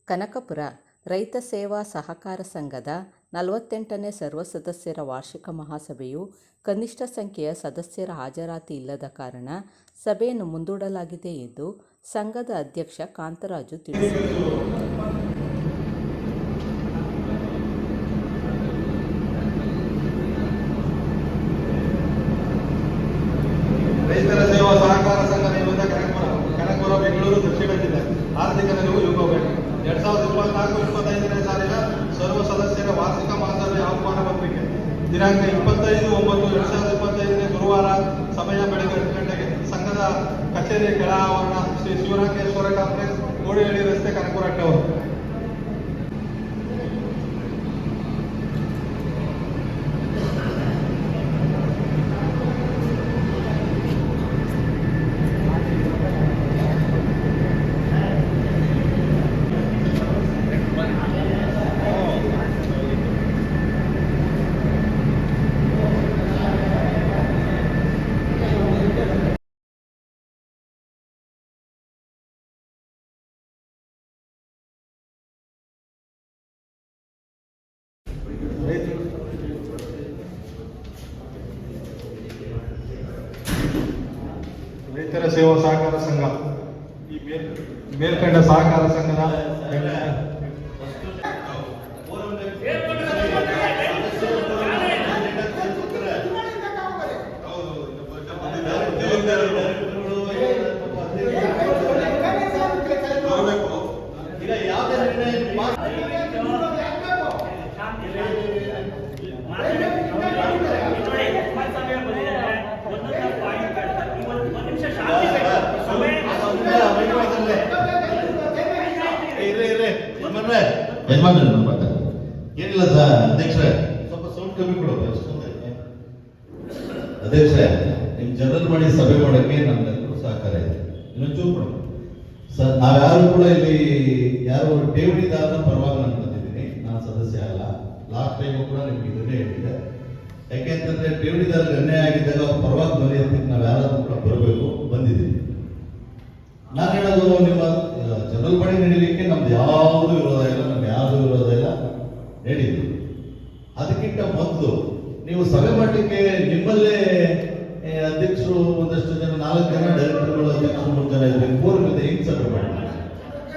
ಕನಕಪುರ ರೈತ ಸೇವಾ ಸಹಕಾರ ಸಂಘದ 48ನೇ ಸರ್ವ ಸದಸ್ಯರ ವಾರ್ಷಿಕ ಮಹಾಸಭೆಯು ಕನಿಷ್ಠ ಸಂಖ್ಯೆಯ ಸದಸ್ಯರ ಹಾಜರಾತಿ ಇಲ್ಲದ ಕಾರಣ ಸಭೆಯನ್ನು ಮುಂದೂಡಲಾಗಿದೆ ಎಂದು ಸಂಘದ ಅಧ್ಯಕ್ಷ ಕಾಂತರಾಜು ತಿಳಿಸಿದರು. ರೈತರ ಸೇವಾ ಸಹಕಾರ ಸಂಘ ನಿಬಂಧ ಕನಕಪುರ ಬೆಂಗಳೂರು ದಕ್ಷಿಣ ಜಿಲ್ಲೆ ಆರ್ಥಿಕ ನೆರವು ಯುಗಬೇಕು 2024-25ನೇ ಸಾಲಿನ ಸರ್ವ ಸದಸ್ಯರ ವಾರ್ಷಿಕ ಮಹಾಸಭೆ ಆಹ್ವಾನ ಪತ್ರಿಕೆ ದಿನಾಂಕ 25/9/2025 ಗುರುವಾರ ಸಮಯ ಬೆಳಗ್ಗೆ 8 ಗಂಟೆಗೆ ಸಂಘದ ಕಚೇರಿ ಕೆಳ ಆವರಣ ಶ್ರೀ ಶಿವರಾಂಕೇಶ್ವರ ಕಾಂಪ್ಲೆಕ್ಸ್ ಕೋಡಿಹಳ್ಳಿ ರಸ್ತೆ ಕನಕಪುರ ಟವರ್. ರೈತರ ಸೇವಾ ಸಹಕಾರ ಸಂಘ ಈ ಮೇಲ್ಕಂಡ ಸಹಕಾರ ಸಂಘದ ಏನಿಲ್ಲ ಸರ್ ಅಧ್ಯಕ್ಷರೇ, ಸ್ವಲ್ಪ ಸೌಂಡ್ ಕಮ್ಮಿ ಕೊಡೋದು ಅಧ್ಯಕ್ಷರೇ. ನಿಮ್ ಜನರಲ್ ಮಾಡಿ ಸಭೆ ಮಾಡೋಕ್ಕೆ ನಮ್ಗೆಲ್ಲರೂ ಸಹಕಾರ ಇದೆ. ಇನ್ನೊಂಚೂರು ಕೊಡ ಸರ್, ನಾವ್ಯಾರು ಕೂಡ ಇಲ್ಲಿ ಯಾರು ಠೇವಣಿದಾರನ ಪರವಾಗಿ ನಾನು ಬಂದಿದ್ದೀನಿ. ನಾನು ಸದಸ್ಯ ಅಲ್ಲ. ಲಾಸ್ಟ್ ಟೈಮ್ ಕೂಡ ನಿಮ್ಗೆ ಇದನ್ನೇ ಹೇಳಿದೆ. ಯಾಕೆಂತಂದ್ರೆ ಠೇವಣಿದಾರರಿಗೆ ಅನ್ಯಾಯ ಆಗಿದ್ದಾಗ ಅವ್ರ ಪರವಾಗಿ ಬರೆಯೋದಕ್ಕೆ ನಾವು ಯಾರಾದ್ರೂ ಕೂಡ ಬರಬೇಕು, ಬಂದಿದ್ದೀನಿ. ನಾನು ಹೇಳೋದು, ನಿಮ್ಮ ಜನರಲ್ ಬಾಡಿ ನಡೀಲಿಕ್ಕೆ ನಮ್ದು ಯಾವುದು ವಿರೋಧ ಇಲ್ಲ, ನಮ್ಗೆ ಯಾವುದು ವಿರೋಧ ಇಲ್ಲ, ನಡೀಲಿ. ಅದಕ್ಕಿಂತ ಮೊದಲು ನೀವು ಸಭೆ ಮಾಡಲಿಕ್ಕೆ ನಿಮ್ಮಲ್ಲೇ ಅಧ್ಯಕ್ಷರು ಒಂದಷ್ಟು ಜನ, 4 ಜನ ಡೈರೆಕ್ಟರ್ಗಳು, ಅಧ್ಯಕ್ಷರು 3 ಜನ ಇದ್ರೆ 4 ಜೊತೆ ಹೆಂಗ್ ಸಭೆ ಮಾಡಿ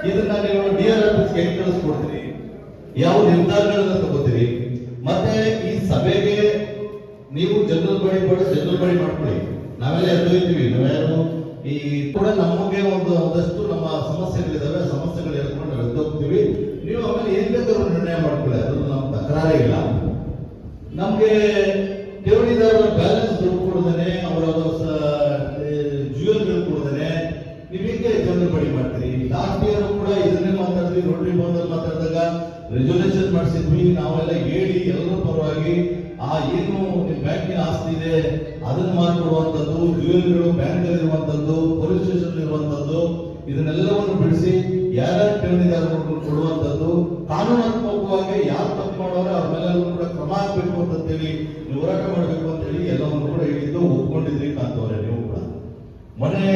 ಇದನ್ನ ನೀವು ಡಿಆರ್ ಆಫೀಸ್ಗೆ ಹೆಂಗ್ ಕಳಿಸ್ಕೊಡ್ತೀರಿ, ಯಾವ ನಿರ್ಧಾರಗಳನ್ನ ತಗೋತೀರಿ? ಮತ್ತೆ ಈ ಸಭೆಗೆ ನೀವು ಜನರಲ್ ಬಾಡಿ ಮಾಡ್ಕೊಳ್ಳಿ. ನಾವೆಲ್ಲ ಎದ್ದೊಯ್ತೀವಿ. ನಾವ್ಯಾರು ಈ ಕೂಡ ನಮಗೆ ಒಂದಷ್ಟು ನಮ್ಮ ಸಮಸ್ಯೆಗಳಿದಾವೆ, ಸಮಸ್ಯೆಗಳು ಹೇಳ್ಕೊಂಡು ನಾವು ಎದ್ದೋಗ್ತೀವಿ. ನೀವು ಆಮೇಲೆ ಏನ್ ಬೇಕಾದ್ರೂ ನಿರ್ಣಯ ಮಾಡ್ಕೊಳ್ಳಿ, ಅದ್ರಲ್ಲಿ ನಮ್ಮ ತಕರಾರೇ ಇಲ್ಲ. ನಮ್ಗೆ ಠೇವಣಿದಾರರ ಬ್ಯಾಲೆನ್ಸ್ ದುಡ್ಡು ಕೊಡದೇನೆ, ಅವರ ಜ್ಯುವೆಲ್ಗಳು ಕೊಡದೇನೆ ನೀವು ಹೇಗೆ ಜನರಲ್ ಬಾಡಿ ಮಾಡ್ತೀರಿ? ಲಾಸ್ಟ್ ಇಯರ್ ಕೂಡ ಇದನ್ನೇ ಮಾತಾಡಿದ್ವಿ. ರೋಟರಿ ಭವನದಲ್ಲಿ ಮಾತಾಡಿದಾಗ ರೆಸೊಲ್ಯೂಷನ್ ಮಾಡಿಸಿದ್ವಿ. ನಾವೆಲ್ಲ ಹೇಳಿ ಎಲ್ಲರ ಪರವಾಗಿ ಏನು ಬ್ಯಾಂಕಿನ ಆಸ್ತಿ ಇದೆ ಅದನ್ನು ಮಾಡಿಕೊಡುವಂಥದ್ದು, ಜ್ಯುವೆಲ್ಗಳು ಬ್ಯಾಂಕ್ ಇರುವಂತದ್ದು, ಪೊಲೀಸ್ ಸ್ಟೇಷನ್ ಇರುವಂತದ್ದು, ಇದನ್ನೆಲ್ಲವನ್ನು ಬಿಡಿಸಿ ಯಾರ್ಯಾರು ಠೇವಣಿದಾರರು ಕೊಡುವಂಥದ್ದು, ಕಾನೂನಾತ್ಮಕವಾಗಿ ಯಾರು ತಪ್ಪು ಮಾಡೋರೆ ಅವ್ರ ಮೇಲೆ ಕೂಡ ಕ್ರಮ ಆಗಬೇಕು ಅಂತೇಳಿ ನೀವು ಹೋರಾಟ ಮಾಡಬೇಕು ಅಂತ ಹೇಳಿ ಎಲ್ಲವನ್ನು ಕೂಡ ಹೇಳಿದ್ದು ಒಪ್ಕೊಂಡಿದ್ರಿ ಕಾಂತವ್ರೆ. ನೀವು ಕೂಡ ಮೊನ್ನೆ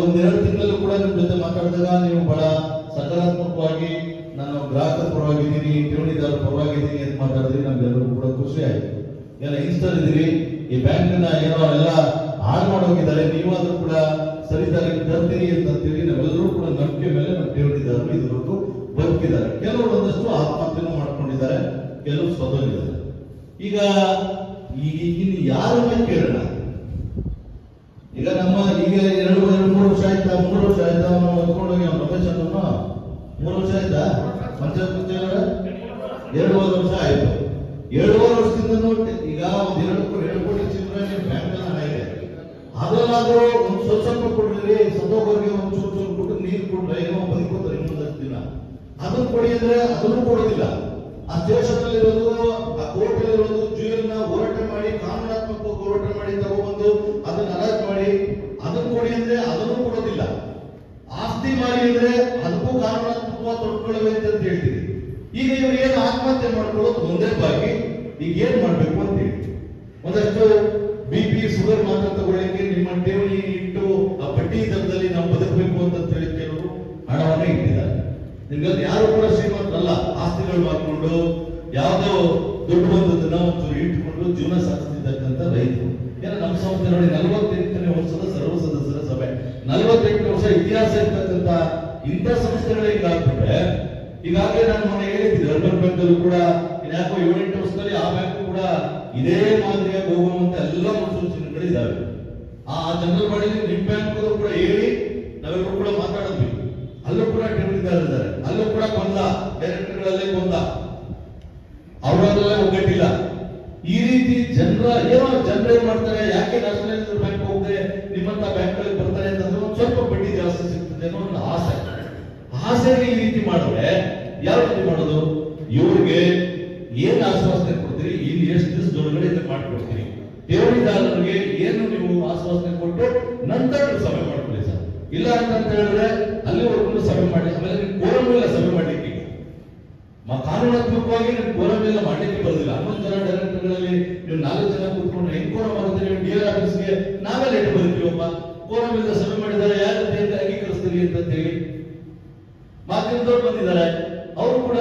ಒಂದೆರಡು ತಿಂಗಳಲ್ಲೂ ಕೂಡ ನಿಮ್ ಜೊತೆ ಮಾತಾಡಿದಾಗ ನೀವು ಬಹಳ ಸಕಾರಾತ್ಮಕವಾಗಿ ನಾನು ಗ್ರಾಹಕರ ಪರವಾಗಿದ್ದೀನಿ, ಠೇವಣಿದಾರರ ಪರವಾಗಿದ್ದೀನಿ ಅಂತ ಮಾತಾಡಿದ್ರಿ. ನಮ್ಗೆಲ್ಲರೂ ಕೂಡ ಖುಷಿ ಆಯ್ತು. ಎಲ್ಲ ಇನ್ಸ್ಟಾಲ್ ಇದ್ದೀರಿ. ಈ ಬ್ಯಾಂಕಿನ ಏನೋ ಎಲ್ಲ ಹಾಳು ಮಾಡೋಗಿದ್ದಾರೆ, ನೀವಾದ್ರೂ ಕೂಡ ಸರಿದಾರಿಗೆ ತರ್ತೀರಿ ಅಂತೇಳಿ ನಾವೆಲ್ಲರೂ ಕೂಡ ನಂಬಿಕೆ ಮೇಲೆ ನಮ್ಮ ಠೇವಣಿದಾರರು ಇದುವರೆಗೂ ಬದುಕಿದ್ದಾರೆ. ಕೆಲವರು ಒಂದಷ್ಟು ಆತ್ಮಹತ್ಯೆನೂ ಮಾಡ್ಕೊಂಡಿದ್ದಾರೆ, ಕೆಲವರು ಸತ್ತೋಗಿದ್ದಾರೆ. ಈಗ ಇನ್ನು ಯಾರನ್ನ ಕೇಳೋಣ? ಈಗ ನಮ್ಮ ಈಗ 2-3 ವರ್ಷ ಆಯ್ತಾ, 3 ವರ್ಷ ಆಯ್ತಾ ಹೊತ್ಕೊಂಡೋಗಿ ನಮ್ಮ ಪ್ರೊಫೆಷನ್ 3 ವರ್ಷ ಆಯ್ತಾ? ಪಂಚಾಯತ್ 2.5 ವರ್ಷ ಆಯ್ತು. 2.5 ವರ್ಷದಿಂದ ಈಗ 2 ಕೋಟಿ ಚಿಲ್ಲರೆ ಬ್ಯಾಂಕ್ ಹಣ ಇದೆ. ಅದರಲ್ಲಾದ್ರೂ ಒಂದು ಸ್ವಲ್ಪ ಕೊಡ್ರಿ, ಸತ್ತೋಗೋರಿಗೆ ಒಂದು ಚೂರು ಕೊಟ್ಟು ನೀರು ಕೊಟ್ರೆ ಏನೋ ಬದುಕೋತಾರೆ ಇನ್ನೊಂದಷ್ಟು ದಿನ. ಅದನ್ನು ಕೊಡಿ ಅಂದ್ರೆ ಅದನ್ನು ಕೊಡೋದಿಲ್ಲ. ಆ ಸ್ಟೇಷನ್ ಅಲ್ಲಿರೋದು, ಆ ಕೋರ್ಟ್ ಅಲ್ಲಿರೋದು ಜ್ಯುವೆಲ್ನ ಹೋರಾಟ ಮಾಡಿ, ಕಾನೂನಾತ್ಮಕ ಹೋರಾಟ ಮಾಡಿ ತಗೊಬಂದು ಅದನ್ನ ಅಲಾಟ್ ಮಾಡಿ ಅದನ್ನು ಕೊಡಿ ಅಂದ್ರೆ ಅದನ್ನು ಕೊಡೋದಿಲ್ಲ. ಆಸ್ತಿ ಮಾಡಿ ಅಂದ್ರೆ ಅದಕ್ಕೂ ಕಾನೂನಾತ್ಮಕವಾಗಿ ತೊಡ್ಕೊಳ್ಳಬೇಕು ಅಂತ ಹೇಳ್ತೀರಿ. ಈಗ ಇವ್ರು ಏನು ಆತ್ಮಹತ್ಯೆ ಮಾಡ್ಕೊಳ್ಳೋದು ಮುಂದೆ ಬಾಗಿ ಈಗ ಏನ್ ಮಾಡ್ಬೇಕು ಅಂತ ಹೇಳಿ ಒಂದಷ್ಟು BP ಶುಗರ್ ಮಾತ್ರ ತಗೊಳ್ಳಕ್ಕೆ ನಿಮ್ಮ ಠೇವಣಿ ಇಟ್ಟು ಆ ಬಡ್ಡಿ ದರದಲ್ಲಿ ನಾವು ಬದುಕಬೇಕು ಅಂತ ಹೇಳಿ ಕೆಲವರು ಹಣವನ್ನೇ ಇಟ್ಟಿದ್ದಾರೆ. ನಿಮ್ಗೆ ಯಾರು ಕೂಡ ಶ್ರೀಮಂತರಲ್ಲ, ಆಸ್ತಿಗಳು ಮಾಡ್ಕೊಂಡು ಯಾವುದೋ ದುಡ್ಡು ಬಂದದನ್ನ ಒಂಚೂರು ಇಟ್ಕೊಂಡು ಜೀವನ ಸಾಗಿಸ್ತಿದ್ದಕ್ಕಂತ ರೈತರು. ಏನೋ ನಮ್ಮ ಸಂಸ್ಥೆ ನೋಡಿ 48ನೇ ವರ್ಷದ ಸರ್ವ ಸದಸ್ಯರ ಸಭೆ, 48 ವರ್ಷ ಇತಿಹಾಸ ಇರ್ತಕ್ಕಂಥ ಇಂಥ ಸಂಸ್ಥೆಗಳಿಗೆ ಆಗ್ಬಿಟ್ರೆ, ಈಗಾಗಲೇ ನಾನು ಮೊನ್ನೆ ಹೇಳಿದ್ದೆ ಅರ್ಬನ್ ಬ್ಯಾಂಕ್ ಅಲ್ಲೂ ಕೂಡ ಯಾಕೋ 7-8 ವರ್ಷದಲ್ಲಿ ಆ ಬ್ಯಾಂಕ್ ಕೂಡ ಇದೇ ಮಾದರಿಯಾಗಿ ಹೋಗುವಂತ ಎಲ್ಲ ಮುನ್ಸೂಚನೆಗಳು ಇದಾವೆ. ಆ ಜನರಲ್ ಬಾಡಿಲಿ ನಿಮ್ ಬ್ಯಾಂಕ್ ಕೂಡ ಹೇಳಿ ನಾವೆಲ್ಲರೂ ಕೂಡ ಮಾತಾಡಿದ್ವಿ. ಅಲ್ಲೂ ಕೂಡ ಠೇವಣಿದಾರರಿದ್ದಾರೆ, ಅಲ್ಲೂ ಕೂಡ ಗೊಂದಲ, ಡೈರೆಕ್ಟರ್ಗಳಲ್ಲೇ ಗೊಂದಲ, ಅವರಲ್ಲೇ ಒಗ್ಗಟ್ಟಿಲ್ಲ. ಈ ರೀತಿ ಜನರೇನ್ ಮಾಡ್ತಾರೆ, ಯಾಕೆ ನ್ಯಾಷನಲೈಸ್ಡ್ ಬ್ಯಾಂಕ್ ಹೋಗದೆ ನಿಮ್ಮಂತ ಬ್ಯಾಂಕ್ ಗಳಿಗೆ ಬರ್ತಾರೆ ಅಂತಂದ್ರೆ ಒಂದು ಸ್ವಲ್ಪ ಬಡ್ಡಿ ಜಾಸ್ತಿ ಸಿಗ್ತದೆ ಅನ್ನೋ ಒಂದು ಆಸೆಗೆ ಈ ರೀತಿ ಮಾಡಿದ್ರೆ ಯಾವ ರೀತಿ ಮಾಡೋದು? ಇವ್ರಿಗೆ ಏನ್ ಆಶ್ವಾಸನೆ ಕೊಡ್ತೀರಿ? ಇನ್ನು ಎಷ್ಟು ದಿವಸದೊಳಗಡೆ ಇದನ್ನ ಮಾಡ್ಕೊಡ್ತೀರಿ? ಠೇವಣಿದಾರರಿಗೆ ಏನು ನೀವು ಆಶ್ವಾಸನೆ ಕೊಟ್ಟು ನಂತರ ಸಭೆ ಮಾಡ್ಕೊಳ್ಳಿ ಸರ್. ಇಲ್ಲ ಅಂತ ಹೇಳಿದ್ರೆ ಅಲ್ಲಿವರೆಗೂ ಸಭೆ ಮಾಡಿ, ಆಮೇಲೆ ನೀವು ಕೋರಂ ಇಲ್ಲ ಸಭೆ ಮಾಡ್ಲಿಕ್ಕೆ. ಕಾನೂನಾತ್ಮಕವಾಗಿ ನೀವು ಕೋರಂ ಎಲ್ಲ ಮಾಡ್ಲಿಕ್ಕೆ ಬರೋದಿಲ್ಲ. 11 ಜನ ಡೈರೆಕ್ಟರ್ಗಳಲ್ಲಿ ನೀವು 4 ಜನ ಕೂತ್ಕೊಂಡ್ರೆ ಹೆಂಗ್ ಕೋರಂ ಆಗುತ್ತೆ? ನೀವು ಡಿಆರ್ ಆಫೀಸ್ಗೆ ನಾವೇ ಲೆಟ್ ಬರೀತೀವಪ್ಪ, ಕೋರಂ ಇಲ್ಲ ಸಭೆ ಮಾಡಿದ್ದಾರೆ, ಯಾರ ಜೊತೆ ಅಂತ ಅಂಗೀಕರಿಸ್ತೀವಿ ಅಂತ ಹೇಳಿ ಮಾಧ್ಯಮದವ್ರು ಬಂದಿದ್ದಾರೆ, ಅವರು ಕೂಡ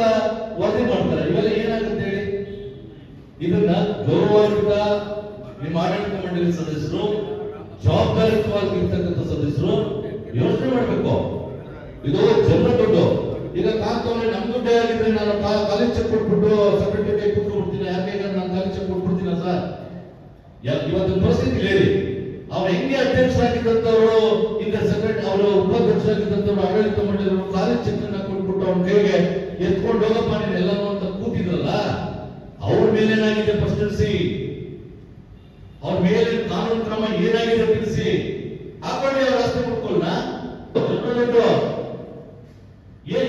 ವರದಿ ಮಾಡ್ತಾರೆ. ಇವೆಲ್ಲ ಏನಾಗುತ್ತೆ ಹೇಳಿ? ಇದನ್ನ ಗೌರವಾನ್ವಿತ ನಿಮ್ಮ ಆಡಳಿತ ಮಂಡಳಿ ಸದಸ್ಯರು, ಜವಾಬ್ದಾರಿಯುತವಾಗಿರ್ತಕ್ಕಂಥ ಸದಸ್ಯರು ಯೋಚನೆ ಮಾಡಬೇಕು. ಇದು ಜನರ ದುಡ್ಡು. ಈಗ ಕಾಂತವ್ರೆ ನಮ್ ದುಡ್ಡೇ ಆಗಿದ್ರೆ ನಾನು ಕಾಲೇಜ್ ಚೆಕ್ ಕೊಟ್ಬಿಟ್ಟು ಸೆಕ್ರೆಟರಿ ಕೂತ್ಕೊಂಡ್ಬಿಡ್ತೀನಿ, ಯಾಕೆ ನಾನು ಕಾಲೇಜ್ ಚೆಕ್ ಕೊಟ್ಬಿಡ್ತೀನ ಸರ್? ಇವತ್ತಿನ ಪರಿಸ್ಥಿತಿ ಹೇಳಿ, ಅವ್ರು ಹೆಂಗೆ ಅಧ್ಯಕ್ಷರಾಗಿದ್ದಂಥವ್ರು, ಈಗ ಸೆಕ್ರೆಟರಿ ಅವರು ಉಪಾಧ್ಯಕ್ಷರಾಗಿದ್ದಂಥವ್ರು, ಆಡಳಿತ ಮಂಡಳಿಯವರು ಕಾಲೇಜ್ ಚೆಕ್ ಅನ್ನ ಕೊಟ್ಬಿಟ್ಟು ಅವ್ನ ಕೈಗೆ ಎತ್ಕೊಂಡು ಹೋಗಪ್ಪ ನೀನು ಎಲ್ಲನೂ ಅಂತ ಕೂತಿದ್ರಲ್ಲ, ಅವ್ರ ಮೇಲೆ ಏನಾಗಿದೆ ಪರಿಸ್ಥಿತಿ, ಅವ್ರ ಮೇಲೆ ಕಾನೂನು ಕ್ರಮ ಏನಾಗಿದೆ ತಿಳಿಸಿ, ಹಾಕೊಳ್ಳಿ. ಅವ್ರ ಆಸ್ತಿ ಮುಟ್ಕೊಳ್ಳ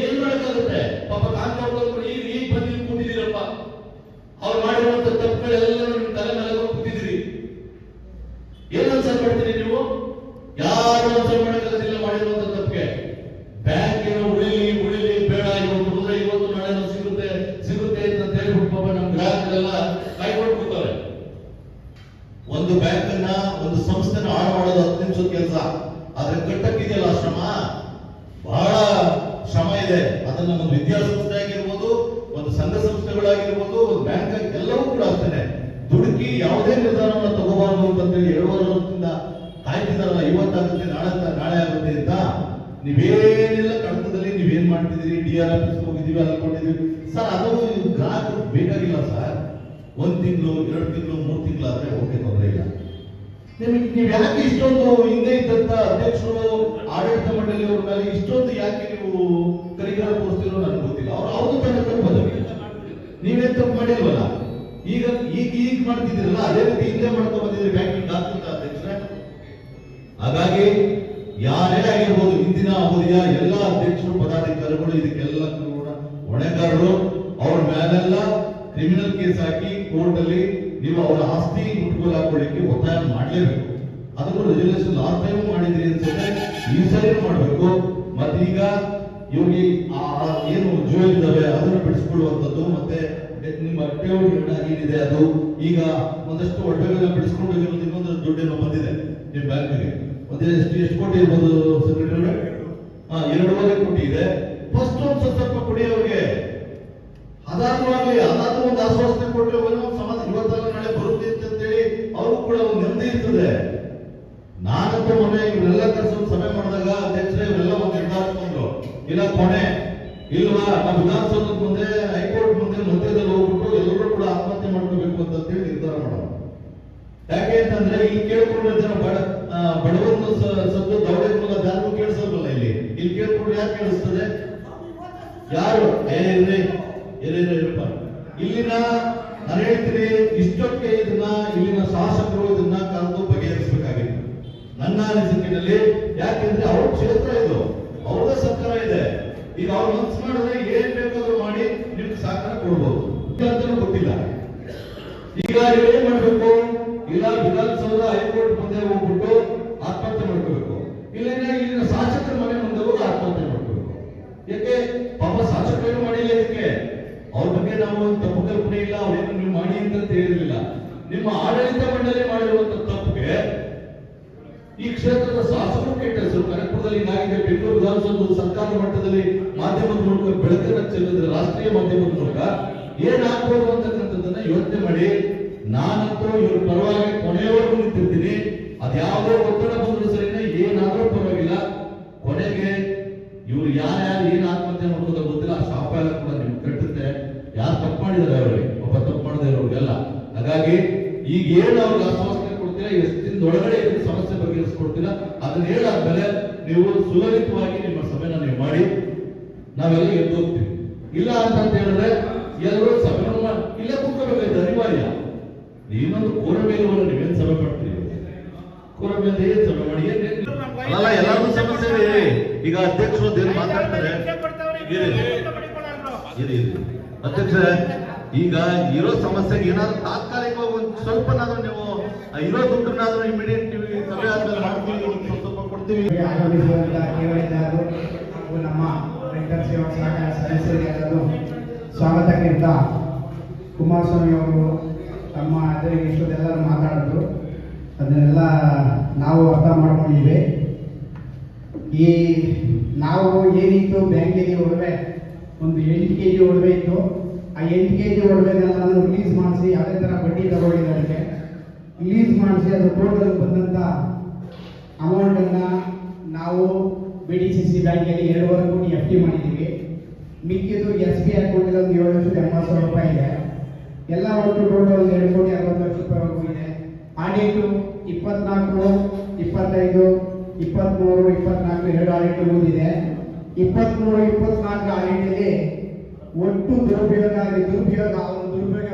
ಏನ್ ಮಾಡಕ್ಕಾಗುತ್ತೆ? ಪಾಪ ಕಾಂತವ್ರು ಈಗ ಬಂದು ಕೂತಿದ್ದೀರಪ್ಪ, ಅವ್ರು ಮಾಡಿರುವಂತ ತಪ್ಪುಗಳೆಲ್ಲ ನಿಮ್ ತಲೆ ಮೇಲೆ ಕೂತಿದ್ದೀರಿ. ಏನ್ ಆನ್ಸರ್ ಮಾಡ್ತೀರಿ ನೀವು? ಯಾರು ಆನ್ಸರ್ ಮಾಡಕ್ಕಾಗೋದಿಲ್ಲ ಮಾಡಿರುವಂತ ತಪ್ಪಿಗೆ. ಬ್ಯಾಂಕ್ ಏನೋ ಉಳಿಲಿ ಬೇಡ, ಇವತ್ತು ನಾಳೆ ಸಿಗುತ್ತೆ ಅಂತ ಹೇಳ್ಬಿಟ್ಟು ಪಾಪ ನಮ್ ಗ್ರಾಹಕರೆಲ್ಲ ಕಾಯ್ಕೊಂಡು ಕೂತವ್ರೆ. ಒಂದು ಬ್ಯಾಂಕ್ ಅನ್ನ, ಒಂದು ಸಂಸ್ಥೆನ ಹಾಳು ಮಾಡೋದು 10 ನಿಮಿಷದ ಕೆಲಸ, ಆದ್ರೆ ಕಟ್ಟಕ್ಕಿದೆಯಲ್ಲ ಶ್ರಮ, ಬಹಳ ಶ್ರಮ ಇದೆ. ಅದನ್ನ ಒಂದು ವಿದ್ಯಾಸಂಸ್ಥೆ ಆಗಿರ್ಬೋದು, ಒಂದು ಸಂಘ ಸಂಸ್ಥೆಗಳಾಗಿರ್ಬೋದು, ಒಂದು ಬ್ಯಾಂಕ್ ಎಲ್ಲವೂ ಕೂಡ ಅಷ್ಟೇ ದುಡುಕಿ ಯಾವುದೇ ನಿರ್ಧಾರವನ್ನು ತಗೋಬಾರದು ಅಂತೇಳಿ 2 ವರ್ಷದಿಂದ ಕಾಯ್ತಿದಾರಲ್ಲ. ಇವತ್ತಾಗುತ್ತೆ, ನಾಳೆ ಆಗುತ್ತೆ ಅಂತ ನೀವೇನೆಲ್ಲ ಕಡತದಲ್ಲಿ ನೀವೇನ್ ಮಾಡ್ತಿದ್ದೀರಿ? ಡಿಆರ್ ಆಫೀಸ್ ಹೋಗಿದೀವಿ, ಅಲ್ಲಿ ಕೊಟ್ಟಿದೀವಿ ಸರ್. ಅದು ಗ್ರಾಹಕರು ಬೇಕಾಗಿಲ್ಲ ಸರ್. 1 ತಿಂಗಳು, 2 ತಿಂಗಳು, 3 ತಿಂಗಳಾದ್ರೆ ಓಕೆ, ತೊಂದರೆ ಇಲ್ಲ. ನೀವು ಯಾಕೆ ಇಷ್ಟೊಂದು ಹಿಂದೆ ಇದ್ದಂತ ಅಧ್ಯಕ್ಷರು, ಆಡಳಿತ ಮಂಡಳಿಯವರ ಮೇಲೆ ಇಷ್ಟೊಂದು ಯಾಕೆ ನೀವು ಕರಿಗಾರ ತೋರಿಸ್ತಿರೋ ನನಗೆ ಗೊತ್ತಿಲ್ಲ. ಅವ್ರದ್ದು ತಾನೇ ತಪ್ಪದು, ನೀವೇನ್ ತಪ್ಪು ಮಾಡಿಲ್ವಲ್ಲ. ಈಗ ಮಾಡ್ತಿದ್ದೀರಲ್ಲ, ಅದೇ ರೀತಿ ಹಿಂದೆ ಮಾಡ್ಕೊಂಡು ಬಂದಿದ್ರಿ ಬ್ಯಾಂಕಿಂಗ್ ಆಗ್ತಿದ್ದ ಅಧ್ಯಕ್ಷರೇ. ಹಾಗಾಗಿ ಯಾರೇ ಆಗಿರ್ಬೋದು, ಹಿಂದಿನ ಅವಧಿಯ ಎಲ್ಲ ಅಧ್ಯಕ್ಷರು, ಪದಾಧಿಕಾರಿಗಳು ಇದಕ್ಕೆಲ್ಲ ಕೂಡ ಹೊಣೆಗಾರರು. ಅವ್ರ ಮೇಲೆಲ್ಲ ಕ್ರಿಮಿನಲ್ ಕೇಸ್ ಹಾಕಿ ಕೋರ್ಟ್ ಅಲ್ಲಿ ನೀವು ಅವರ ಆಸ್ತಿ ಮುಟ್ಟುಗೋಲು ಹಾಕೊಳ್ಳಿಕ್ಕೆ ಒತ್ತಾಯ ಮಾಡಲೇಬೇಕು. ಅದನ್ನು ರೆಜಲ್ಯೂಷನ್ ಲಾಸ್ಟ್ ಟೈಮ್ ಮಾಡಿದ್ರಿ ಅನ್ಸುತ್ತೆ, ಈ ಸರಿ ಮಾಡಬೇಕು. ಮತ್ತೀಗ ಇವ್ರಿಗೆ ಏನು ಜುವೆಲ್ ಇದಾವೆ ಅದನ್ನು ಬಿಡಿಸ್ಕೊಳ್ಳುವಂಥದ್ದು, ಮತ್ತೆ ನಿಮ್ಮ ಠೇವಣಿಗಳನ್ನ ಏನಿದೆ ಅದು ಈಗ ಒಂದಷ್ಟು ಒಡ್ಡೆಗಳನ್ನ ಬಿಡಿಸ್ಕೊಂಡು ಇನ್ನೊಂದು ದುಡ್ಡೇನೋ ಬಂದಿದೆ ನಿಮ್ಮ ಬ್ಯಾಂಕ್ಗೆ. ಎಷ್ಟು ಕೋಟಿ ಇರ್ಬೋದು ಸೆಕ್ರೆಟರಿ? 2.5 ಕೋಟಿ ಇದೆ. ಫಸ್ಟ್ ಒಂದು ಸ್ವಲ್ಪ ಕೊಡಿ ಅವ್ರಿಗೆ, ಅದಾದ್ರೂ ಒಂದು ಆಶ್ವಾಸನೆ ಕೊಟ್ಟರೆ ಸಮಾಜ ಇವತ್ತಲ್ಲ ನಾಳೆ ಬರುತ್ತೆ ಅಂತೇಳಿ ಅವ್ರಿಗೂ ಕೂಡ ಒಂದು ನೆಮ್ಮದಿ ಇರ್ತದೆ. ನಾನಂತ ಮೊನ್ನೆ ಇವರೆಲ್ಲ ಕರೆಸೋದು ಸಭೆ ಮಾಡಿದಾಗ ಅಧ್ಯಕ್ಷರೇ ಇವರೆಲ್ಲ ಒಂದು ನಿರ್ಧಾರ ತಗೊಂಡ್ರು, ಇಲ್ಲ ಕೊನೆ ಇಲ್ವಾ ನಾವು ವಿಧಾನಸೌಧದ ಮುಂದೆ, ಹೈಕೋರ್ಟ್ ಮುಂದೆ ಮಧ್ಯದಲ್ಲಿ ಹೋಗ್ಬಿಟ್ಟು ಎಲ್ಲರೂ ಕೂಡ ಆತ್ಮಹತ್ಯೆ ಮಾಡ್ಕೋಬೇಕು ಅಂತೇಳಿ ನಿರ್ಧಾರ ಮಾಡೋಣ. ಯಾಕೆ ಅಂತಂದ್ರೆ ಇಲ್ಲಿ ಕೇಳ್ಕೊಂಡ್ರೆ ಜನ ಬಡವರನ್ನು ಸದ್ದು ದೌಡೆ ಮೂಲಕ ಯಾರು ಕೇಳಿಸೋಲ್ಲ. ಇಲ್ಲಿ ಕೇಳ್ಕೊಂಡ್ರೆ ಯಾರು ಕೇಳಿಸ್ತದೆ? ಯಾರು ಇಲ್ಲಿನ ನಾನು ಹೇಳ್ತೀನಿ, ಇಷ್ಟೊಕ್ಕೆ ಇದನ್ನ ಇಲ್ಲಿನ ಶಾಸಕರು ಇದನ್ನ ಕರೆದು ಬಗೆಹರಿಸಬೇಕಾಗಿತ್ತು ನನ್ನ ಅನಿಸಿಕೆಯಲ್ಲಿ. ಯಾಕೆಂದ್ರೆ ಅವ್ರ ಕ್ಷೇತ್ರ ಇದು, ಅವ್ರದೇ ಸರ್ಕಾರ ಇದೆ. ಈಗ ಅವ್ರು ಮನ್ಸು ಮಾಡಿದ್ರೆ ಏನ್ ಬೇಕಾದ್ರೂ ಮಾಡಿ ನಿಮ್ಗೆ ಸಹಕಾರ ಕೊಡ್ಬೋದು ಅಂತಲೂ ಗೊತ್ತಿಲ್ಲ. ಈಗ ಏನ್ ಮಾಡ್ಬೇಕು? ಇಲ್ಲ ವಿಧಾನಸೌಧ, ಹೈಕೋರ್ಟ್ ಮುಂದೆ ಹೋಗ್ಬಿಟ್ಟು ಆತ್ಮಹತ್ಯೆ ಮಾಡ್ಕೋಬೇಕು, ಇಲ್ಲ ಇಲ್ಲಿನ ಶಾಸಕರ ಮನೆ ಮುಂದೆ ಹೋಗಿ ಆತ್ಮಹತ್ಯೆ ಮಾಡ್ಕೋಬೇಕು. ಯಾಕೆ? ಪಾಪ ಶಾಸಕರು ಮಾಡಿಲ್ಲ ಇದಕ್ಕೆ, ಅವ್ರ ಬಗ್ಗೆ ನಾವು ತಪ್ಪು ಕಲ್ಪನೆ ಇಲ್ಲ, ಅವ್ರೇನು ನೀವು ಮಾಡಿ ಅಂತ ಹೇಳಿರ್ಲಿಲ್ಲ. ನಿಮ್ಮ ಆಡಳಿತ ಮಂಡಳಿ ಮಾಡಿರುವಂತ ತಪ್ಪಿಗೆ ಈ ಕ್ಷೇತ್ರದ ಶಾಸಕರು ಕೆಟ್ಟ ಹೆಸರು. ಕನಕಪುರದಲ್ಲಿ ಹೀಗಾಗಿದೆ, ಬೆಂಗಳೂರು ವಿಧಾನಸೌಧ ಸರ್ಕಾರದ ಮಟ್ಟದಲ್ಲಿ ಮಾಧ್ಯಮದ ಮೂಲಕ ಬೆಳಕಿನ ಚೆಲ್ಲಿದ್ರೆ ರಾಷ್ಟ್ರೀಯ ಮಾಧ್ಯಮದ ಮೂಲಕ ಏನಾಗ್ಬೋದು ಅಂತಕ್ಕಂಥದ್ದನ್ನ ಯೋಚನೆ ಮಾಡಿ. ನಾನಂತೂ ಇವ್ರ ಪರವಾಗಿ ಕೊನೆಯವರೆಗೂ ನಿಂತಿರ್ತೀನಿ. ಅದ್ಯಾವುದೋ ಒತ್ತಡ ಬಂದ್ರು ಸರಿನೇ, ಏನಾದ್ರೂ ಪರವಾಗಿಲ್ಲ. ಕೊನೆಗೆ ಇವ್ರು ಯಾರ್ಯಾರು ಏನ್ ಆತ್ಮಹತ್ಯೆ ಮಾಡ್ಕೋದ ಗೊತ್ತಿಲ್ಲ. ಆ ಶಾಪ ಎಲ್ಲ ಕೂಡ ನಿಮ್ಗೆ ಕಟ್ಟುತ್ತೆ. ಯಾರು ತಪ್ಪು ಮಾಡಿದಾರೆ ಅವರಿಗೆ, ಒಬ್ಬ ತಪ್ಪು ಮಾಡದೇ ಇರೋರಿಗೆಲ್ಲ. ಹಾಗಾಗಿ ಈಗ ಏನು ಅವ್ರಿಗೆ ಆಶ್ವಾಸನೆ ಕೊಡ್ತೀರಾ, ಎಷ್ಟು ದಿನದೊಳಗಡೆ ಇದನ್ನ ಸಮಸ್ಯೆ ಬಗೆಹರಿಸ್ಕೊಡ್ತೀರಾ, ಅದನ್ನ ಹೇಳಾದ್ಮೇಲೆ ನೀವು ಸುಲಲಿತವಾಗಿ ನಿಮ್ಮ ಸಭೆನ ನೀವು ಮಾಡಿ, ನಾವೆಲ್ಲ ಎದ್ದು ಹೋಗ್ತೀವಿ. ಇಲ್ಲ ಅಂತ ಹೇಳಿದ್ರೆ ಎಲ್ಲರೂ ಸಭೆ ಇಲ್ಲೇ ಕೂತ್ಕೋಬೇಕಾಯ್ತು, ಅನಿವಾರ್ಯ. ಇನ್ನೊಂದು ಕೋರಬೇಲುವನ್ನು ನೀವೇನ್ ಸಭೆ ಮಾಡ್ತೀರಿ? ಕೋರಬೇಲ್ ಏನ್ ಸಭೆ ಮಾಡಿ ಅಲ್ಲ, ಎಲ್ಲರಿಗೂ ಸಮಸ್ಯೆ ಇದೆ. ಈಗ ಅಧ್ಯಕ್ಷರು ಏನು ಮಾತಾಡ್ತಾರೆ, ಅಧ್ಯಕ್ಷರೇ, ಈಗ ಇರೋ ಸಮಸ್ಯೆಗೆ ಏನಾದ್ರು ತಾತ್ಕಾಲಿಕವಾಗಿ ಒಂದು ಸ್ವಲ್ಪನಾದ್ರೂ ನೀವು ಇರೋ ದುಡ್ಡನ್ನಾದ್ರೂ ಇಮಿಡಿಯೇಟ್ ಸಭೆ ಆದ್ಮೇಲೆ ಮಾಡ್ತೀವಿ, ಸ್ವಲ್ಪ ಕೊಡ್ತೀವಿ. ಆಗಮಿಸುವಂತ ಕೇವಳಿದಾರರು ಹಾಗೂ ನಮ್ಮ ರೈತರ ಸೇವಾ ಸಹಕಾರ ಸದಸ್ಯರಿಗೆಲ್ಲರೂ ಸ್ವಾಗತಕ್ಕಿಂತ ಕುಮಾರಸ್ವಾಮಿ ಅವರು ತಮ್ಮ ಎದುರಿಗೆ ಇಷ್ಟೊಂದೆಲ್ಲರೂ ಮಾತಾಡಿದ್ರು. ಅದನ್ನೆಲ್ಲ ನಾವು ಅರ್ಥ ಮಾಡ್ಕೊಂಡಿದ್ದೀವಿ. ಈ ನಾವು ಏನಿತ್ತು ಬ್ಯಾಂಕಿಗೆ ಒಡವೆ ಒಂದು 8 kg ಒಡವೆ ಇತ್ತು. ಆ 8 kg ಒಡವೆನೆಲ್ಲ ರಿಲೀಸ್ ಮಾಡಿಸಿ ಯಾವುದೇ ಥರ ಬಡ್ಡಿ ತಗೊಂಡಿದ್ದಕ್ಕೆ ರಿಲೀಸ್ ಮಾಡಿಸಿ ಅದು ಟೋಟಲ್ ಬಂದಂಥ ಅಮೌಂಟನ್ನು ನಾವು BDCC ಬ್ಯಾಂಕಲ್ಲಿ 2.5 ಕೋಟಿ FD ಮಾಡಿದ್ದೀವಿ. ಮಿಕ್ಕಿದ್ದು SB ಅಕೌಂಟಲ್ಲಿ ಒಂದು 7,80,000 ರೂಪಾಯಿ ಇದೆ. ಎಲ್ಲ ಒಟ್ಟು ಟೋಟಲ್ 2,60,00,000 ಇದೆ. ಆಡಿಟು 24, 25, 23, 24 2 ಆಡಿಟ್ ಮುಗಿದಿದೆ. 23, 24 ಆಡಿಟಲ್ಲಿ ಒಟ್ಟು ದುರುಪಯೋಗ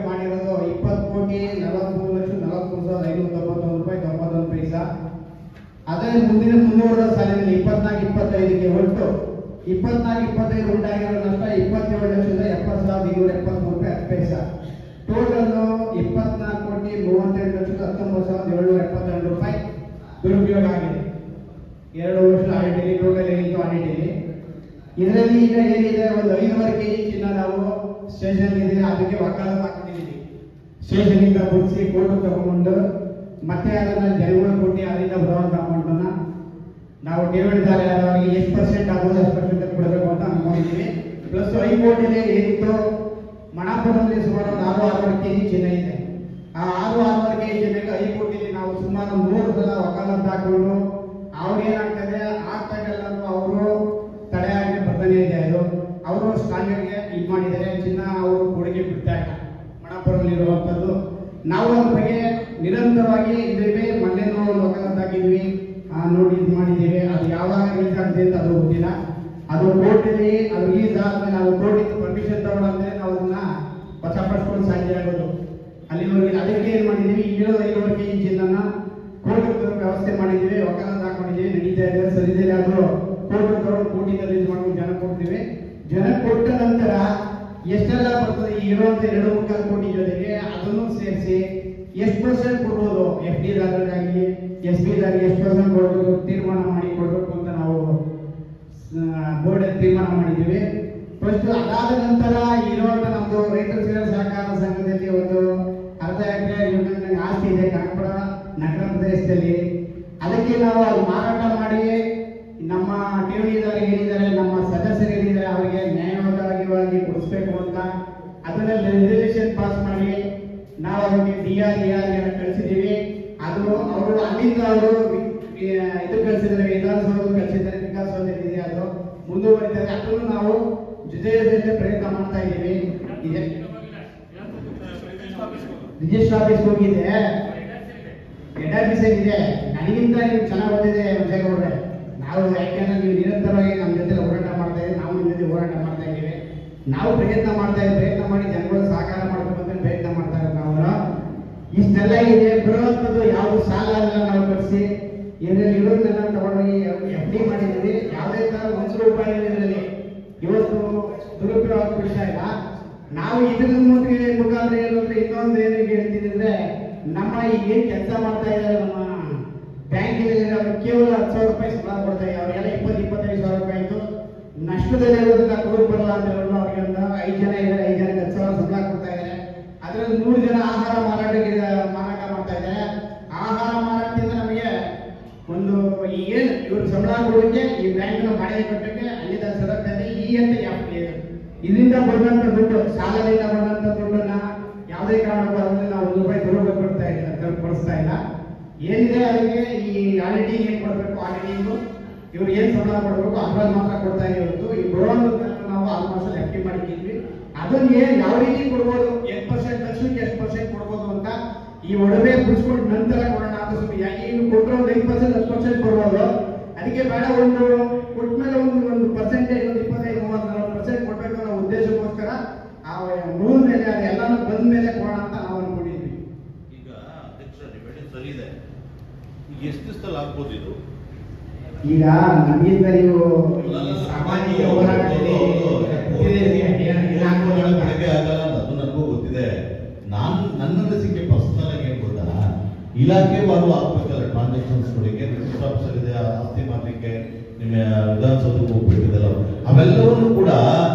ಮಾಡಿರೋದು 20,43,43,591 ರೂಪಾಯಿ 91 ಪೈಸಾ. ಅದೇ ಮುಂದುವರೆದ ಸಾಲಿನಲ್ಲಿ 24, 25ಗೆ ಒಟ್ಟು 24, 25 ಉಂಟಾಗಿರೋ ನಷ್ಟ 27,70,273 ರೂಪಾಯಿ 10 ಪೈಸಾ. ಟೋಟಲ್ 24,32,19,19,772 ರೂಪಾಯಿ ದುರುಪಯೋಗ ಆಗಿದೆ 2 ವರ್ಷದ ಆಡಿಟಲ್ಲಿ. ಟೋಟಲ್ ಏನಿತ್ತು ಆಡಿಟಲ್ಲಿ ಇದರಲ್ಲಿ ಈಗ ಏನಿದೆ, ಒಂದು 5.5 kg ಚಿನ್ನ ನಾವು ಸ್ಟೇಷನ್ ಇದೆ, ಅದಕ್ಕೆ ವಕಾಲತ್ ಹಾಕೊಂಡಿದ್ದೀವಿ. ಸ್ಟೇಷನಿಂದ ಮುಗಿಸಿ ಕೋರ್ಟ್ ತಗೊಂಡು ಮತ್ತೆ ಅದನ್ನ ಜನಗಳು ಕೊಟ್ಟು ಅದರಿಂದ ಬರುವಂತ ಅಮೌಂಟನ್ನ ನಾವು ಠೇವಣಿದಾರರಿಗೆ ಎಷ್ಟು % ಆಗೋದು 10% ಕೊಡಬೇಕು ಅಂತ ಅನ್ಕೊಂಡಿದ್ದೀವಿ. ಪ್ಲಸ್ ಹೈಕೋರ್ಟಿಗೆ ಏನಿತ್ತು, ಮಣಾಪುರದಲ್ಲಿ ಸುಮಾರು 6.5 kg ಚಿನ್ನ ಇದೆ. ಆ 6.5 kg ಚಿನ್ನಕ್ಕೆ ಹೈಕೋರ್ಟಿಗೆ ನಾವು ಸುಮಾರು 3 ಸಲ ವಕಾಲತ್ ಹಾಕೊಂಡು ಅವ್ರೇನಾಗ್ತದೆ ಆಗ್ತಾಗಲ್ಲ ಅವರು ತಡೆಯಾಗಿ ಬರ್ತಾನೆ ಇದೆ. ಅದು ಅವರು ಸ್ಟ್ರಾಂಗ್ಗೆ ಇದು ಮಾಡಿದ್ದಾರೆ, ಚಿನ್ನ ಅವರು ಕೊಡುಗೆ ಬಿಡ್ತಾ ಇಲ್ಲ ಮಣಾಪುರದಲ್ಲಿರುವಂಥದ್ದು. ನಾವು ಅದ್ರ ಬಗ್ಗೆ ನಿರಂತರವಾಗಿ ಇದ್ದೇವೆ. ಮೊನ್ನೆನೂ ವಕಾಲತ್ ಹಾಕಿದ್ವಿ, ನೋಡಿ ಇದು ಮಾಡಿದ್ದೀವಿ. ಅದು ಯಾವಾಗ ರಿಲೀಸ್ ಆಗುತ್ತೆ ಅಂತ ಅದು ಗೊತ್ತಿಲ್ಲ. ಅದು ಕೋರ್ಟಲ್ಲಿ ಅದು ರಿಲೀಸ್ ಆದ್ಮೇಲೆ ನಾವು ಕೋರ್ಟಿಂದ ಪರ್ಮಿಷನ್ ತಗೊಂಡ್ಮೇಲೆ ನಾವು ಅದನ್ನ ವಶಪಡಿಸ್ಕೊಂಡು ಸಾಧ್ಯ ಆಗೋದು. ಅಲ್ಲಿವರೆಗೆ ಅದಕ್ಕೆ ಏನು ಮಾಡಿದ್ದೀವಿ, ಇಲ್ಲಿರೋದು 5.5 kg ಚಿನ್ನ ಕೋರ್ಟ್ ವ್ಯವಸ್ಥೆ ಮಾಡಿದ್ದೀವಿ, ವಕಾಲತ್ ಹಾಕೊಂಡಿದ್ದೀವಿ, ನಡೀತಾ ಇದೆ. ಸರಿದೇ ಆದರೂ ಕೋರ್ಟ್ ತಗೊಂಡು ಕೋರ್ಟಿಂದ ರಿಲೀಸ್ ಮಾಡ್ಕೊಂಡು ಜನ ಕೊಡ್ತೀವಿ. ಜನ ಕೊಟ್ಟ ನಂತರ ಎಷ್ಟೆಲ್ಲ ಬರ್ತದೆ, ಇರುವಂತ 2.25 ಕೋಟಿ ಜೊತೆಗೆ ಅದನ್ನು ಸೇರಿಸಿ ಎಷ್ಟು % ಕೊಡ್ಬೋದು, FD ದಾರರಿಗಾಗಿ SB ದಾರಿಗೆ ಎಷ್ಟು % ಕೊಡ್ಬೋದು ತೀರ್ಮಾನ ಮಾಡಿ ಕೊಡ್ಬೇಕು ಅಂತ ನಾವು ಬೋರ್ಡ್ ತೀರ್ಮಾನ ಮಾಡಿದ್ದೀವಿ. ಫಸ್ಟ್ ಅದಾದ ನಂತರ ಇರುವಂತ ನಮ್ದು ರೈತರ ಸೇವಾ ಸಹಕಾರ ಸಂಘದಲ್ಲಿ ಒಂದು ಅರ್ಧ ಎಕರೆ ಆಸ್ತಿ ಇದೆ ಕನಕಪುರ ನಗರ ಪ್ರದೇಶದಲ್ಲಿ. ಅದಕ್ಕೆ ನಾವು ಅದು ಮಾರಾಟ ಮಾಡಿ ನಮ್ಮ ಠೇವಣಿದಾರರಿಗೆ ಏನಿದ್ದಾರೆ, ನಮ್ಮ ಸದಸ್ಯರು ಏನಿದ್ದಾರೆ, ಅವರಿಗೆ ನ್ಯಾಯಯುತವಾಗಿ ಕೊಡಿಸ್ಬೇಕು ಅಂತ ಅದನ್ನ ರೆಸಲ್ಯೂಷನ್ ಪಾಸ್ ಮಾಡಿ ನಾವು ಅದಕ್ಕೆ DR ಎಲ್ಲ ಕಳಿಸಿದ್ದೀವಿ. ಅದು ಅವರು ಅಲ್ಲಿಂದ ಅವರು ಇದು ಕಳಿಸಿದ್ದಾರೆ, ವಿಧಾನಸೌಧ ಕಳಿಸಿದ್ದಾರೆ, ವಿಕಾಸಸೌಧದಲ್ಲಿ ಅದು ಮುಂದುವರಿತಾರೆ. ಅದನ್ನು ನಾವು ಜೊತೆಯಲ್ಲಿ ಪ್ರಯತ್ನ ಮಾಡ್ತಾ ಇದ್ದೀವಿ. ರಿಜಿಸ್ಟರ್ ಆಫೀಸ್ ಹೋಗಿದೆ, ಹೆಡ್ ಆಫೀಸ್ ಇದೆ. ನನಗಿಂತ ನೀವು ಚೆನ್ನಾಗಿ ಓದಿದೆ ವಿಜಯಗೌಡ್ರೆ. ನಾವು ಯಾಕೆಂದ್ರೆ ನೀವು ನಿರಂತರವಾಗಿ ನಮ್ಮ ಜೊತೆ ಹೋರಾಟ ಮಾಡ್ತಾ ಇದ್ದೀವಿ, ನಾವು ನಿಮ್ಮ ಜೊತೆ ಹೋರಾಟ ಮಾಡ್ತಾ ಇದ್ದೀವಿ. ನಾವು ಪ್ರಯತ್ನ ಮಾಡ್ತಾ ಇದ್ದೀವಿ, ಪ್ರಯತ್ನ ಮಾಡಿ ಜನಗಳು ಸಹಕಾರ ಮಾಡಬೇಕು ಅಂತ ಪ್ರಯತ್ನ ಮಾಡ್ತಾ ಇರೋದು. ನಾವು ಇಷ್ಟೆಲ್ಲ ಇದೆ, ಬರುವಂಥದ್ದು ಯಾವುದು ಸಾಲ ಎಲ್ಲ ನಾವು ಕಳಿಸಿ ಇದರಲ್ಲಿ ಇರೋದನ್ನೆಲ್ಲ ತಗೊಂಡೋಗಿ FD ಮಾಡಿದ್ದೀವಿ. ಯಾವುದೇ ಥರ 1 ರೂಪಾಯಿ ಇದರಲ್ಲಿ ಇವತ್ತು ದುರುಪಯೋಗ ಬಿಡ್ತಾ ಇಲ್ಲ. ನಾವು ಇದರ ಮುಖಾಂತರ ಏನಂದ್ರೆ ಇನ್ನೊಂದು ಏನು ಹೇಳ್ತೀನಿ ಅಂದ್ರೆ, ನಮ್ಮ ಈಗ ಏನು ಕೆಲಸ ಮಾಡ್ತಾ ಇದ್ದಾರೆ ನಮ್ಮ ಬ್ಯಾಂಕಿನಲ್ಲಿ ಅವರು ಕೇವಲ 10,000 ರೂಪಾಯಿ ಸಂಬಳ ಕೊಡ್ತಾ ಇದ್ದಾರೆ. ಅವರೆಲ್ಲ 20,000-25,000 ರೂಪಾಯಿ ಇತ್ತು ನಷ್ಟದಲ್ಲಿ ಇರೋದನ್ನ ಕೊಡೋದು ಬರಲ್ಲ ಅಂತ ಹೇಳೋದು. ಅವ್ರಿಗೆ ಒಂದು 5 ಜನ ಇದ್ದಾರೆ, 5 ಜನಕ್ಕೆ 10,000 ಸಂಬಳ ಕೊಡ್ತಾ ಇದ್ದಾರೆ. ಅದರಲ್ಲಿ 3 ಜನ ಆಹಾರ ಮಾರಾಟ ಮಾಡ್ತಾ ಇದ್ದಾರೆ. ಆಹಾರ ಮಾರಾಟದಿಂದ ನಮಗೆ ಒಂದು ಏನು ಇವ್ರ ಸಂಬಳ ಕೊಡೋಕ್ಕೆ ಈ ಬ್ಯಾಂಕ್ನ ಬಾಡಿಗೆ ಕಟ್ಟಕ್ಕೆ ಅಲ್ಲಿಂದ ಸರಕಾರಿ ಈ ಅಂತ FD ಇದರಿಂದ ಬಂದಂತ ದುಡ್ಡು, ಸಾಲದಿಂದ ಬಂದಂತ ದುಡ್ಡನ್ನ ಯಾವುದೇ ಕಾರಣಕ್ಕೂ ಅದನ್ನ ನಾವು ₹1 ದುರುಪಯೋಗ ಪಡಿಸ್ತಾ ಇಲ್ಲ. ಏನಿದೆ ಅದಕ್ಕೆ ಈ ಆಡಿಟಿಂಗ್ ಏನ್ ಕೊಡಬೇಕು, ಆಡಿಟಿಂಗ್ ಇವ್ರು ಏನ್ ಸಂಬಳ ಕೊಡಬೇಕು ಅದ್ರಲ್ಲಿ ಮಾತ್ರ ಕೊಡ್ತಾ ಇದೀವಿ ಹೊರತು ಈ ಬರೋನ್ ನಾವು ಆಲ್ಮೋಸ್ಟ್ ಎಫ್ಟಿ ಮಾಡಿದ್ವಿ. ಅದನ್ನ ಯಾವ ರೀತಿ ಕೊಡ್ಬೋದು, 8% ಲಕ್ಷಕ್ಕೆ ಎಷ್ಟು ಪರ್ಸೆಂಟ್ ಕೊಡ್ಬೋದು ಅಂತ ಈ ಒಡವೆ ಬಿಡಿಸ್ಕೊಂಡು ನಂತರ ಕೊಡೋಣ ಅಂತ ಸುಮ್ಮನೆ. ಯಾಕೆ ಇನ್ನು ಕೊಟ್ಟರೆ ಒಂದು 5% 10% ಕೊಡ್ಬೋದು. ಅದಕ್ಕೆ ಬೇಡ, ಒಂದು ಕೊಟ್ಮೇಲೆ ಒಂದು ಪರ್ಸೆಂಟೇಜ್ ಒಂದು 25, 30, 40% ಕೊಡ್ಬೇಕು ಅನ್ನೋ ಉದ್ದೇಶಕ್ಕೋಸ್ಕರ ಆ ರೂಲ್ ಮೇಲೆ ಅದೆಲ್ಲಾನು ಬಂದ ಮೇಲೆ ಕೊಡೋಣ ಅಂತ ನಾವು ಅನ್ಕೊಂಡಿದ್ವಿ. ಈಗ ಅಧ್ಯಕ್ಷ ಡಿಬೇಟ್ ಸರಿ ಇದೆ. ಈಗ ಎಷ್ಟು ದಿವಸದಲ್ಲಿ ಆಗ್ಬೋದು ಇದು? ಈಗ ನಮ್ಮಿಂದ ನೀವು ಸಾಮಾಜಿಕ ಹೋರಾಟದಲ್ಲಿ ಬೆಳಗ್ಗೆ ಆಗಲ್ಲ, ಅದು ನನಗೂ ಗೊತ್ತಿದೆ. ನನ್ನ ಅನಿಸಿಕೆ ಪರ್ಸನಲ್ ಆಗಿ ಏನ್ ಗೊತ್ತಾ, ಇಲಾಖೆವಾರು ಆಗ್ಬೇಕಲ್ಲ ಟ್ರಾನ್ಸಾಕ್ಷನ್ಸ್ ಕೊಡಿಗೆ, ರಿಜಿಸ್ಟರ್ ಆಫೀಸರ್ ಇದೆ, ಆಸ್ತಿ ಮಾಡ್ಲಿಕ್ಕೆ ನಿಮ್ಮ ವಿಧಾನಸೌಧಕ್ಕೆ ಹೋಗ್ಬೇಕಿದೆಲ್ಲ, ಅವೆಲ್ಲವನ್ನೂ ಕೂಡ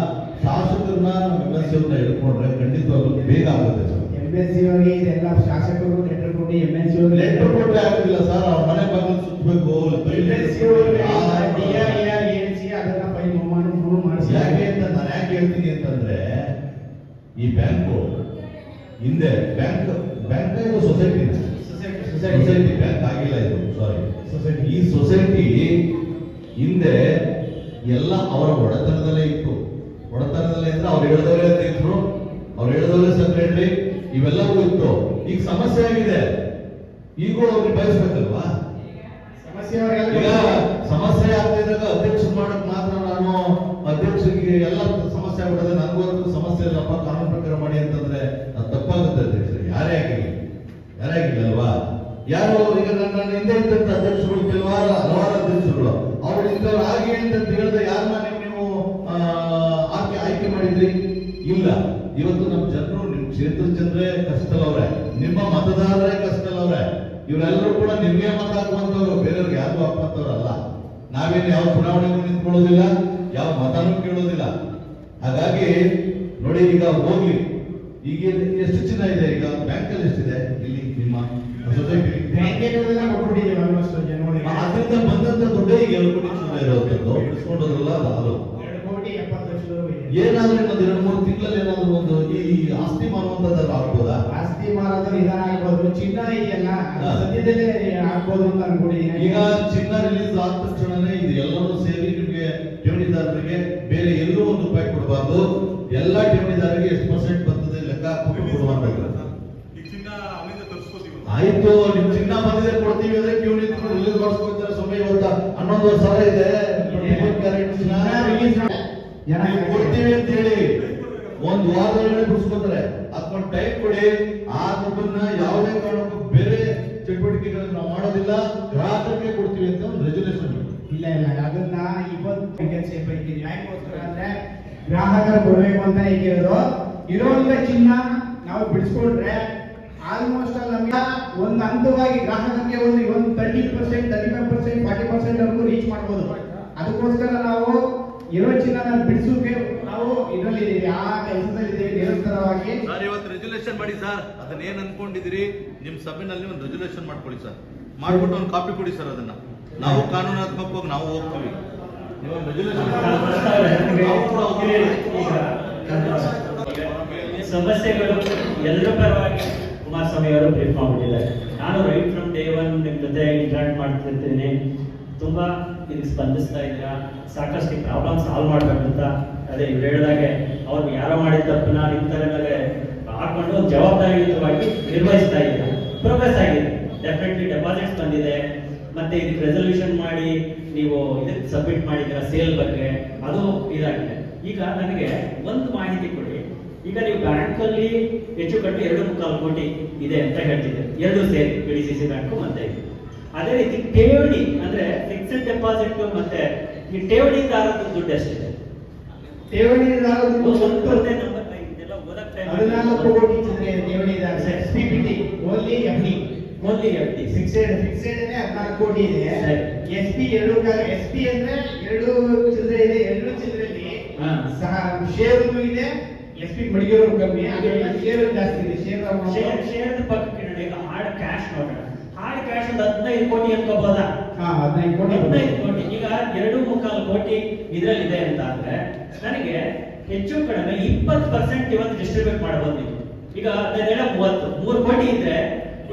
ಶಾಸಕರನ್ನ MLC ಅವ್ರನ್ನ ಹಿಡ್ಕೊಂಡ್ರೆ ಖಂಡಿತವಾಗ್ಲೂ ಬೇಗ ಆಗುತ್ತೆ ಸರ್. MLC ಅವರಿಗೆ ಇದೆಲ್ಲ ಶಾಸಕರು ಲೆಟರ್ ಕೊಟ್ಟು MLC ಅವರು ಲೆಟರ್ ಕೊಟ್ಟರೆ ಆಗುದಿಲ್ಲ ಸರ್, ಅವ್ರ ಮನೆ ಬಾಗಿಲು ಸುತ್ತಬೇಕು. MLC ಅದನ್ನ ಫೈಲ್ ಮಾಡಿಸಿ. ಯಾಕೆ ಅಂತ ನಾನು ಯಾಕೆ ಹೇಳ್ತೀನಿ ಅಂತಂದ್ರೆ, ಈ ಬ್ಯಾಂಕು ಹಿಂದೆ ಬ್ಯಾಂಕ್ ಸೊಸೈಟಿ ಬ್ಯಾಂಕ್ ಆಗಿಲ್ಲ ಇದು, ಸಾರಿ ಸೊಸೈಟಿ. ಈ ಸೊಸೈಟಿ ಹಿಂದೆ ಎಲ್ಲ ಅವರ ಒಡೆತನದಲ್ಲೇ ಇತ್ತು. ಒಡೆತನದಲ್ಲೇ ಅಂದ್ರೆ ಅವ್ರು ಹೇಳಿದವರೇ ಅಧ್ಯಕ್ಷರು, ಅವ್ರು ಹೇಳಿದವರೇ ಸೆಕ್ರೆಟರಿ, ಇವೆಲ್ಲವೂ ಇತ್ತು. ಈಗ ಸಮಸ್ಯೆ ಆಗಿದೆ, ಈಗೂ ಅವ್ರಿಗೆ ಬಯಸ್ಬೇಕಲ್ವಾ? ಈಗ ಸಮಸ್ಯೆ ಆಗ್ತಿದ್ದಾಗ ಅಧ್ಯಕ್ಷರು ಮಾಡಕ್ ಮಾತ್ರ ನಾನು ಅಧ್ಯಕ್ಷರಿಗೆ ಎಲ್ಲ ಸಮಸ್ಯೆ ಆಗ್ಬಿಡದೆ, ನನಗೂ ಸಮಸ್ಯೆ ಇಲ್ಲಪ್ಪ ಕಾನೂನು ಪ್ರಕಾರ ಮಾಡಿ ಅಂತಂದ್ರೆ ಅದು ತಪ್ಪಾಗುತ್ತೆ ಅಧ್ಯಕ್ಷರು. ಯಾರೇ ಆಗಿಲ್ಲ ಅಲ್ವಾ? ಯಾರು ಈಗ ನನ್ನ ಹಿಂದೆ ಇದ್ದಂತ ಅಧ್ಯಕ್ಷರುಗಳು ಹಲವಾರು ಅಧ್ಯಕ್ಷರುಗಳು ಅವ್ರು ಇಂಥವ್ರು ಆಗಿ ಅಂತ ಹೇಳಿದ್ರೆ ಯಾರನ್ನ ನೀವು ಆಯ್ಕೆ ಮಾಡಿದ್ರಿ? ಇಲ್ಲ. ಇವತ್ತು ನಮ್ಮ ಜನರು, ನಿಮ್ ಕ್ಷೇತ್ರದ ಜನರೇ ಕಷ್ಟದಲ್ಲವ್ರೆ, ನಿಮ್ಮ ಮತದಾರರೇ ಕಷ್ಟದಲ್ಲವ್ರೆ. ಇವರೆಲ್ಲರೂ ಕೂಡ ನಿಮ್ಗೆ ಮತ ಹಾಕುವಂತವ್ರು, ಬೇರೆಯವ್ರಿಗೆ ಯಾರಿಗೂ ಹಾಕುವಂತವ್ರಲ್ಲ. ನಾವೇನು ಯಾವ ಚುನಾವಣೆಗೂ ನಿಂತ್ಕೊಳ್ಳೋದಿಲ್ಲ, ಯಾವ ಮತನೂ ಕೇಳೋದಿಲ್ಲ. ಹಾಗಾಗಿ ನೋಡಿ, ಈಗ ಹೋಗ್ಲಿ, ಈಗ ಎಷ್ಟು ಚಿನ್ನ ಇದೆ, ಈಗ ಬ್ಯಾಂಕಲ್ಲಿ ಎಷ್ಟಿದೆ ಇಲ್ಲಿ ನಿಮ್ಮ ಸೊಸೈಟಿ? ಅದರಿಂದ ಬಂದಂತ ದುಡ್ಡೇ ಈಗ 2 ಕೋಟಿ ಚಿನ್ನ ಇರೋದು ಬಿಡಿಸ್ಕೊಂಡೋದ್ರಲ್ಲ, ಅದು ಏನಾದ್ರೂ ಇನ್ನೊಂದು 2-3 ತಿಂಗಳಲ್ಲಿ ಏನಾದ್ರು ಒಂದು ಈ ಆಸ್ತಿ ಮಾರುವಂತದ್ದೆಲ್ಲ ಆಗ್ಬೋದಾ? ಆಸ್ತಿ ಮಾರೋದು ನಿಧಾನ ಆಗ್ಬೋದು, ಚಿನ್ನ ಇದೆಯಲ್ಲ ಸದ್ಯದಲ್ಲೇ ಆಗ್ಬೋದು ಅಂತ ಅನ್ಕೊಂಡಿದ್ದೀನಿ. ಈಗ ಚಿನ್ನ ರಿಲೀಸ್ ಆದ ತಕ್ಷಣನೇ ಇದು ಎಲ್ಲರೂ ಸೇರಿ ನಿಮಗೆ ಠೇವಣಿದಾರರಿಗೆ ಬೇರೆ ಎಲ್ಲೂ ₹1 ಕೊಡಬಾರ್ದು, ಎಲ್ಲ ಠೇವಣಿದಾರರಿಗೆ ಎಷ್ಟು ಪರ್ಸೆಂಟ್ ಬರ್ತದೆ ಲೆಕ್ಕ ಹಾಕೊಂಡು ಕೊಡುವಂತ. ಆಯ್ತು, ನಿಮ್ ಚಿನ್ನ ಬಂದಿದೆ ಕೊಡ್ತೀವಿ ಅಂದ್ರೆ ಕ್ಯೂ ನಿಂತು ರಿಲೀಸ್ ಮಾಡಿಸ್ಕೊಳ್ತಾರೆ. ಸುಮ್ಮನೆ ಇವತ್ತು 11,000 ಇದೆ ಕೊಡ್ತೀವಿ ಅಂತ ಹೇಳಿ ಒಂದು ವಾರದೊಳಗಡೆ ಬಿಡಿಸ್ಕೊತಾರೆ. ಅದಕ್ಕೊಂದು ಟೈಮ್ ಕೊಡಿ. ಆ ದುಡ್ಡನ್ನ ಯಾವುದೇ ಕಾರಣಕ್ಕೂ ಬೇರೆ ಚಟುವಟಿಕೆಗಳನ್ನು ನಾವು ಮಾಡೋದಿಲ್ಲ, ಗ್ರಾಹಕರಿಗೆ ಕೊಡ್ತೀವಿ ಅಂತ ಒಂದು ರೆಜುಲೇಷನ್. ಇಲ್ಲ ಅದನ್ನ ಇವತ್ತು ಯಾಕೋಸ್ಕರ ಅಂದ್ರೆ ಗ್ರಾಹಕರು ಕೊಡ್ಬೇಕು ಅಂತ ಹೇಗಿರೋದು. ಇರೋಂತ ಚಿನ್ನ ನಾವು ಬಿಡಿಸ್ಕೊಂಡ್ರೆ ಆಲ್ಮೋಸ್ಟ್ ನಮ್ಗೆ ಒಂದು ಹಂತವಾಗಿ ಗ್ರಾಹಕರಿಗೆ ಒಂದು 30%, 35%, 40% ವರೆಗೂ ರೀಚ್ ಮಾಡ್ಬೋದು. ಅದಕ್ಕೋಸ್ಕರ ನಾವು ಇರೋ ಚಿನ್ನ ಬಿಡಿಸೋಕೆ ನಾವು ಇದರಲ್ಲಿದ್ದೀವಿ, ಆ ಕೆಲಸದಲ್ಲಿದ್ದೀವಿ ನಿರಂತರವಾಗಿ. ಸರ್, ಇವತ್ತು ರೆಜುಲೇಷನ್ ಮಾಡಿ ಸರ್, ಅದನ್ನ ಏನ್ ಅನ್ಕೊಂಡಿದ್ದೀರಿ ನಿಮ್ ಸಭೆನಲ್ಲಿ ಒಂದು ರೆಜುಲೇಷನ್ ಮಾಡ್ಕೊಳ್ಳಿ ಸರ್, ಮಾಡ್ಬಿಟ್ಟು ಒಂದು ಕಾಪಿ ಕೊಡಿ ಸರ್. ಅದನ್ನ ನಾವು ಕಾನೂನಾತ್ಮಕವಾಗಿ ನಾವು ಹೋಗ್ತೀವಿ. ಸಮಸ್ಯೆಗಳು ಎಲ್ಲರ ಪರವಾಗಿ ಕುಮಾರಸ್ವಾಮಿ ಅವರು ಬ್ರೀಫ್ ಮಾಡಿಬಿಟ್ಟಿದ್ದಾರೆ. ನಾನು ರೈಟ್ ಫ್ರಮ್ ಡೇ 1 ನಿಮ್ಮ ಜೊತೆ ಇಂಟ್ರಾಕ್ಟ್ ಮಾಡ್ತಿರ್ತೀನಿ. ತುಂಬಾ ಇದಕ್ಕೆ ಸ್ಪಂದಿಸ್ತಾ ಇದ್ದೀರಾ, ಸಾಕಷ್ಟು ಪ್ರಾಬ್ಲಮ್ ಸಾಲ್ವ್ ಮಾಡ್ಬೇಕಂತ. ಅದೇ ಇವ್ರು ಹೇಳಿದಾಗೆ ಅವ್ರು ಯಾರೋ ಮಾಡಿದ ತಪ್ಪನ್ನ ನಿಮ್ಮ ತಲೆಮೇಲೆ ಹಾಕೊಂಡು ಒಂದು ಜವಾಬ್ದಾರಿಯುತವಾಗಿ ನಿರ್ವಹಿಸ್ತಾ ಇದ್ದೀರಾ. ಪ್ರೋಗ್ರೆಸ್ ಆಗಿದೆ, ಡೆಫಿನೆಟ್ಲಿ ಡೆಪಾಸಿಟ್ಸ್ ಬಂದಿದೆ. ಮತ್ತೆ ಇದಕ್ಕೆ ರೆಸಲ್ಯೂಷನ್ ಮಾಡಿ ನೀವು ಇದಕ್ಕೆ ಸಬ್ಮಿಟ್ ಮಾಡಿದ್ದೀರಾ ಸೇಲ್ ಬಗ್ಗೆ, ಅದು ಇದಾಗಿದೆ. ಈಗ ನನಗೆ ಒಂದು ಮಾಹಿತಿ ಕೊಡಿ. ಈಗ ನೀವು ಬ್ಯಾಂಕಲ್ಲಿ ಹೆಚ್ಚು ಕಟ್ಟು 2.25 ಕೋಟಿ ಇದೆ ಅಂತ ಹೇಳ್ತಿದ್ದೀರಿ, 2 ಸೇರಿ PDCC ಬ್ಯಾಂಕು ಮತ್ತೆ ಇದು. ಅದೇ ರೀತಿ ಠೇವಣಿ ಅಂದ್ರೆ ಫಿಕ್ಸ್ಡ್ ಡೆಪಾಸಿಟ್ ಮತ್ತೆ ಈ ಠೇವಣಿದಾರರ ದುಡ್ಡು ಎಷ್ಟಿದೆ? ಠೇವಣಿದಾರರು 14 ಕೋಟಿ ಠೇವಣಿದಾರ SPPT ಓನ್ಲಿ FD ಫಿಕ್ಸೆಡ್ ಇದೆ 14 ಕೋಟಿ ಇದೆ. SP 2 ಅಂದ್ರೆ 2 ಚಿಲ್ಲರೆ ಇದೆ. 2 ಚಿಲ್ಲರೆಯಲ್ಲಿ ಶೇರ್ ಇದೆ, SP ಮಡಿಗೆರು ಕಮ್ಮಿ, ಅದರಲ್ಲಿ ಶೇರ್ ಜಾಸ್ತಿ ಇದೆ. ಶೇರ್ ಪಕ್ಕಕ್ಕೆ ನೋಡಿ. ಈಗ ಹಾರ್ಡ್ ಕ್ಯಾಶ್ ನೋಡೋಣ. ಹಾರ್ಡ್ ಕ್ಯಾಶ್ ಒಂದು 15 ಕೋಟಿ ಅನ್ಕೋಬಹುದಾ? 15 ಕೋಟಿ. ಈಗ 2.25 ಕೋಟಿ ಇದರಲ್ಲಿದೆ ಅಂತ ಅಂದ್ರೆ ನನಗೆ ಹೆಚ್ಚು ಕಡಿಮೆ 20% ಇವತ್ತು ಡಿಸ್ಟ್ರಿಬ್ಯೂಟ್ ಮಾಡಬಹುದು ನೀವು. ಈಗ 3 ಕೋಟಿ ಇದ್ರೆ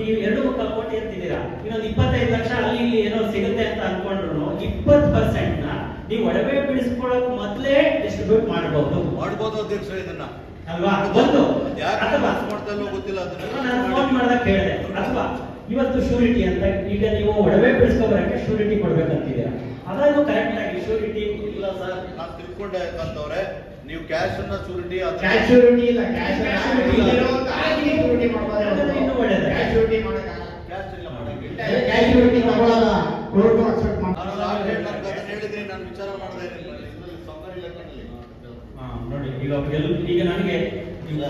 ಈಗ 2.25 ಕೋಟಿ ಅಂತಿದ್ದೀರಾ, ಇನ್ನೊಂದು 25 ಲಕ್ಷ ಅಲ್ಲಿ ಇಲ್ಲಿ ಏನೋ ಸಿಗುತ್ತೆ ಅಂತ ಅನ್ಕೊಂಡ್ರು 20% ನ ನೀವು ಒಡವೆ ಬಿಡಿಸ್ಕೊಳ್ಳೋಕ್ ಮೊದಲೇ ಡಿಸ್ಟ್ರಿಬ್ಯೂಟ್ ಮಾಡಬಹುದು ಅಧ್ಯಕ್ಷ ಇದನ್ನ ಅಲ್ವಾ? ಒಂದು ಅಥವಾ ಮಾಡ್ತಾ ಇಲ್ವೋ ಗೊತ್ತಿಲ್ಲ, ನಾನು ಫೋನ್ ಮಾಡಿದಾಗ ಕೇಳಿದೆ, ಅಥವಾ ಇವತ್ತು ಶ್ಯೂರಿಟಿ ಅಂತ, ಈಗ ನೀವು ಒಡವೆ ಬಿಡಿಸ್ಕೊಬರಕ್ಕೆ ಶ್ಯೂರಿಟಿ ಕೊಡ್ಬೇಕಂತಿದ್ದೀರಾ, ಅದನ್ನು ಕರೆಕ್ಟ್ ಆಗಿ ಶ್ಯೂರಿಟಿ ಇಲ್ಲ ಸರ್, ನಾನು ತಿಳ್ಕೊಂಡೆ ಯಾಕಂತವ್ರೆ ನೀವು ಕ್ಯಾಶ್ ಅನ್ನ ಶೂರಿಟಿ ಕ್ಯಾಶ್ ಶ್ಯೂರಿಟಿ ಇಲ್ಲ, ಕ್ಯಾಶ್ ಶ್ಯೂರಿಟಿ ಶ್ಯೂರಿಟಿ ಮಾಡಬಹುದು, ಇನ್ನೂ ಒಳ್ಳೆಯದು. ಕ್ಯಾಶ್ ಶ್ಯೂರಿಟಿ ಮಾಡಕ್ಕೆ ಕ್ಯಾಶ್ ಇಲ್ಲ ಮಾಡಂಗಿಲ್ಲ. ಕ್ಯಾಶ್ ಶ್ಯೂರಿಟಿ ತಗೊಳ್ಳಲ್ಲ, ಕೋರ್ಟ್ ಅಕ್ಸೆಪ್ಟ್ ನಾನು ಹೇಳಿದ್ರೆ ನಾನು ವಿಚಾರ ಮಾಡಿದೆ ಸರ್ಕಾರಿ ಲೆಕ್ಕದಲ್ಲಿ. ನೋಡಿ ಈಗ ನನಗೆ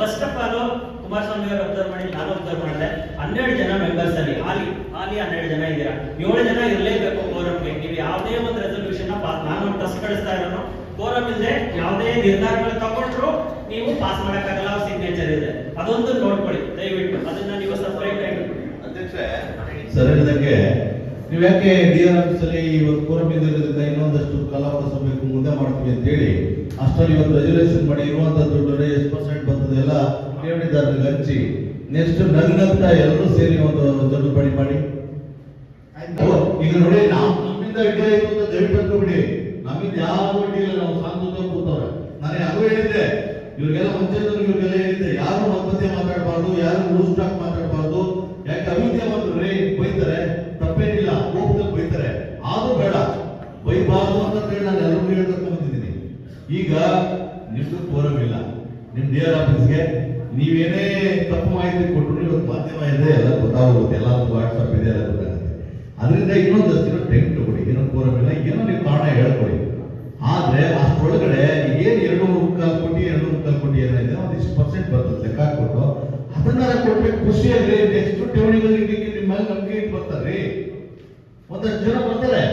ಫಸ್ಟ್ ಆಫ್ ಆಲ್ ಕುಮಾರಸ್ವಾಮಿ ಅವರು ಅಬ್ಸರ್ವ್ ಮಾಡಿ, ನಾನು ಅಬ್ಸರ್ವ್ ಮಾಡಿದೆ, 12 ಜನ ಮೆಂಬರ್ಸ್ ಅಲ್ಲಿ ಹಾಲಿ 12 ಜನ ಇದ್ದೀರಾ, 7 ಜನ ಇರಲೇಬೇಕು ಕೋರಮ್ಗೆ. ನೀವು ಯಾವುದೇ ಒಂದು ರೆಸಲ್ಯೂಷನ್ ನಾನು ಟಸ್ ಕಳಿಸ್ತಾ ಇರೋನು, ಕೋರಮ್ ಇಲ್ಲದೆ ಯಾವುದೇ ನಿರ್ಧಾರಗಳು ತಗೊಂಡ್ರು ನೀವು ಪಾಸ್ ಮಾಡಕ್ಕಾಗಲ್ಲ, ಸಿಗ್ನೇಚರ್ ಇದೆ, ಅದೊಂದು ನೋಡ್ಕೊಳ್ಳಿ ದಯವಿಟ್ಟು, ಅದನ್ನ ನೀವು ಸಪರೇಟ್ ಆಗಿ. ಅಧ್ಯಕ್ಷರೇ, ಸರ್ ಹೇಳಿದಂಗೆ ನೀವು ಯಾಕೆ ಡಿಆರ್ ಆಫೀಸ್ ಅಲ್ಲಿ ಇವತ್ತು ಕೋರಮ್ ಇದ್ದಿರೋದ್ರಿಂದ ಇನ್ನೊಂದಷ್ಟು ಕಾಲಾವಕಾಶ ಬೇಕು, ಮುಂದೆ ಮಾಡ್ತೀವಿ ಅಂತ ಹೇಳಿ ಅಷ್ಟರಲ್ಲಿ ಇವತ್ತು ರೆಜುಲೇಷನ್ ಮಾಡಿ ಇರುವಂತ ದುಡ್ಡು ಎಷ್ಟು ಪರ್ಸೆಂಟ್ ಬರ್ತದೆ ಎಲ್ಲ ಠೇವಣಿದಾರರಿಗೆ ಹಂಚಿ ನೆಕ್ಸ್ಟ್ ನಗ್ನಂತ ಎಲ್ಲರೂ ಸೇರಿ ಒಂದು ದುಡ್ಡು ಬಡಿ ಮಾಡಿ. ಈಗ ನೋಡಿ, ನಮ್ಮಿಂದ ಇಡೀ ಅಂತ ದಯವಿಟ್ಟು ಅನ್ಕೋಬಿಡಿ, ನಮ್ಮಿಂದ ಯಾವ ಇಡೀ ಇಲ್ಲ, ನಾವು ಸಾಂಸ್ಕೃತ ಕೂತವ್ರೆ. ನಾನು ಯಾರು ಹೇಳಿದ್ದೆ ಇವ್ರಿಗೆಲ್ಲ ಮುಂಚೆದವ್ರಿಗೆ, ಇವ್ರಿಗೆಲ್ಲ ಹೇಳಿದ್ದೆ, ಯಾರು ಮಧ್ಯ ಮಾತಾಡಬಾರ್ದು, ಯಾರು ರೂಲ್ ಸ್ಟಾಕ್ ಮಾತಾಡಬಾರ್ದು. ಯಾಕೆ ಅವಿದ್ಯೆ ಬಂದ್ರೆ ಬೈತಾರೆ, ತಪ್ಪೇನಿಲ್ಲ, ಕೋಪದಲ್ಲಿ ಬೈತಾರೆ, ಆದ್ರೂ ಬೇಡ ಬೈಬಾರ್ದು ಅಂತ ಹೇಳಿ ನಾನು ಎಲ್ಲರಿಗೂ ಹೇಳ್ಬೇಕು ಬಂದಿದ್ದೀನಿ. ಈಗ ನಿಮ್ದು ಕೋರಮ್ ಇಲ್ಲ, ನಿಮ್ ಡಿಆರ್ ಆಫೀಸ್ಗೆ ನೀವೇನೇ ತಪ್ಪು ಮಾಹಿತಿ ಕೊಟ್ಟರು ಇವತ್ತು ಮಾಧ್ಯಮ ಇದೆ, ಎಲ್ಲ ಗೊತ್ತಾಗುತ್ತೆ, ಎಲ್ಲ ವಾಟ್ಸ್ಆಪ್ ಇದೆ, ಎಲ್ಲ ಗೊತ್ತಾಗುತ್ತೆ. ಅದರಿಂದ ಇನ್ನೊಂದಷ್ಟು ದಿನ ಟೈಮ್ ತಗೊಳ್ಳಿ, ಏನೋ ಕೋರಮ್ ಇಲ್ಲ, ಏನೋ ನೀವು ಕಾರಣ ಹೇಳ್ಕೊಡಿ. ಆದ್ರೆ ಅಷ್ಟೊಳಗಡೆ ಏನ್ 2.25 ಕೋಟಿ 2.25 ಕೋಟಿ ಏನಿದೆ ಒಂದಿಷ್ಟು ಪರ್ಸೆಂಟ್ ಬರ್ತದೆ ಲೆಕ್ಕ ಹಾಕೊಟ್ಟು ಅದನ್ನ ಕೊಟ್ರೆ ಖುಷಿಯಾಗ್ರಿ. ನೆಕ್ಸ್ಟ್ ಠೇವಣಿಗಳಿಗೆ ನಿಮ್ಮ ಮೇಲೆ ನಂಬಿಕೆ ಇಟ್ಟು ಬರ್ತಾರ್ರಿ, ಒಂದಷ್ಟು ಜನ ಬರ್ತಾರೆ.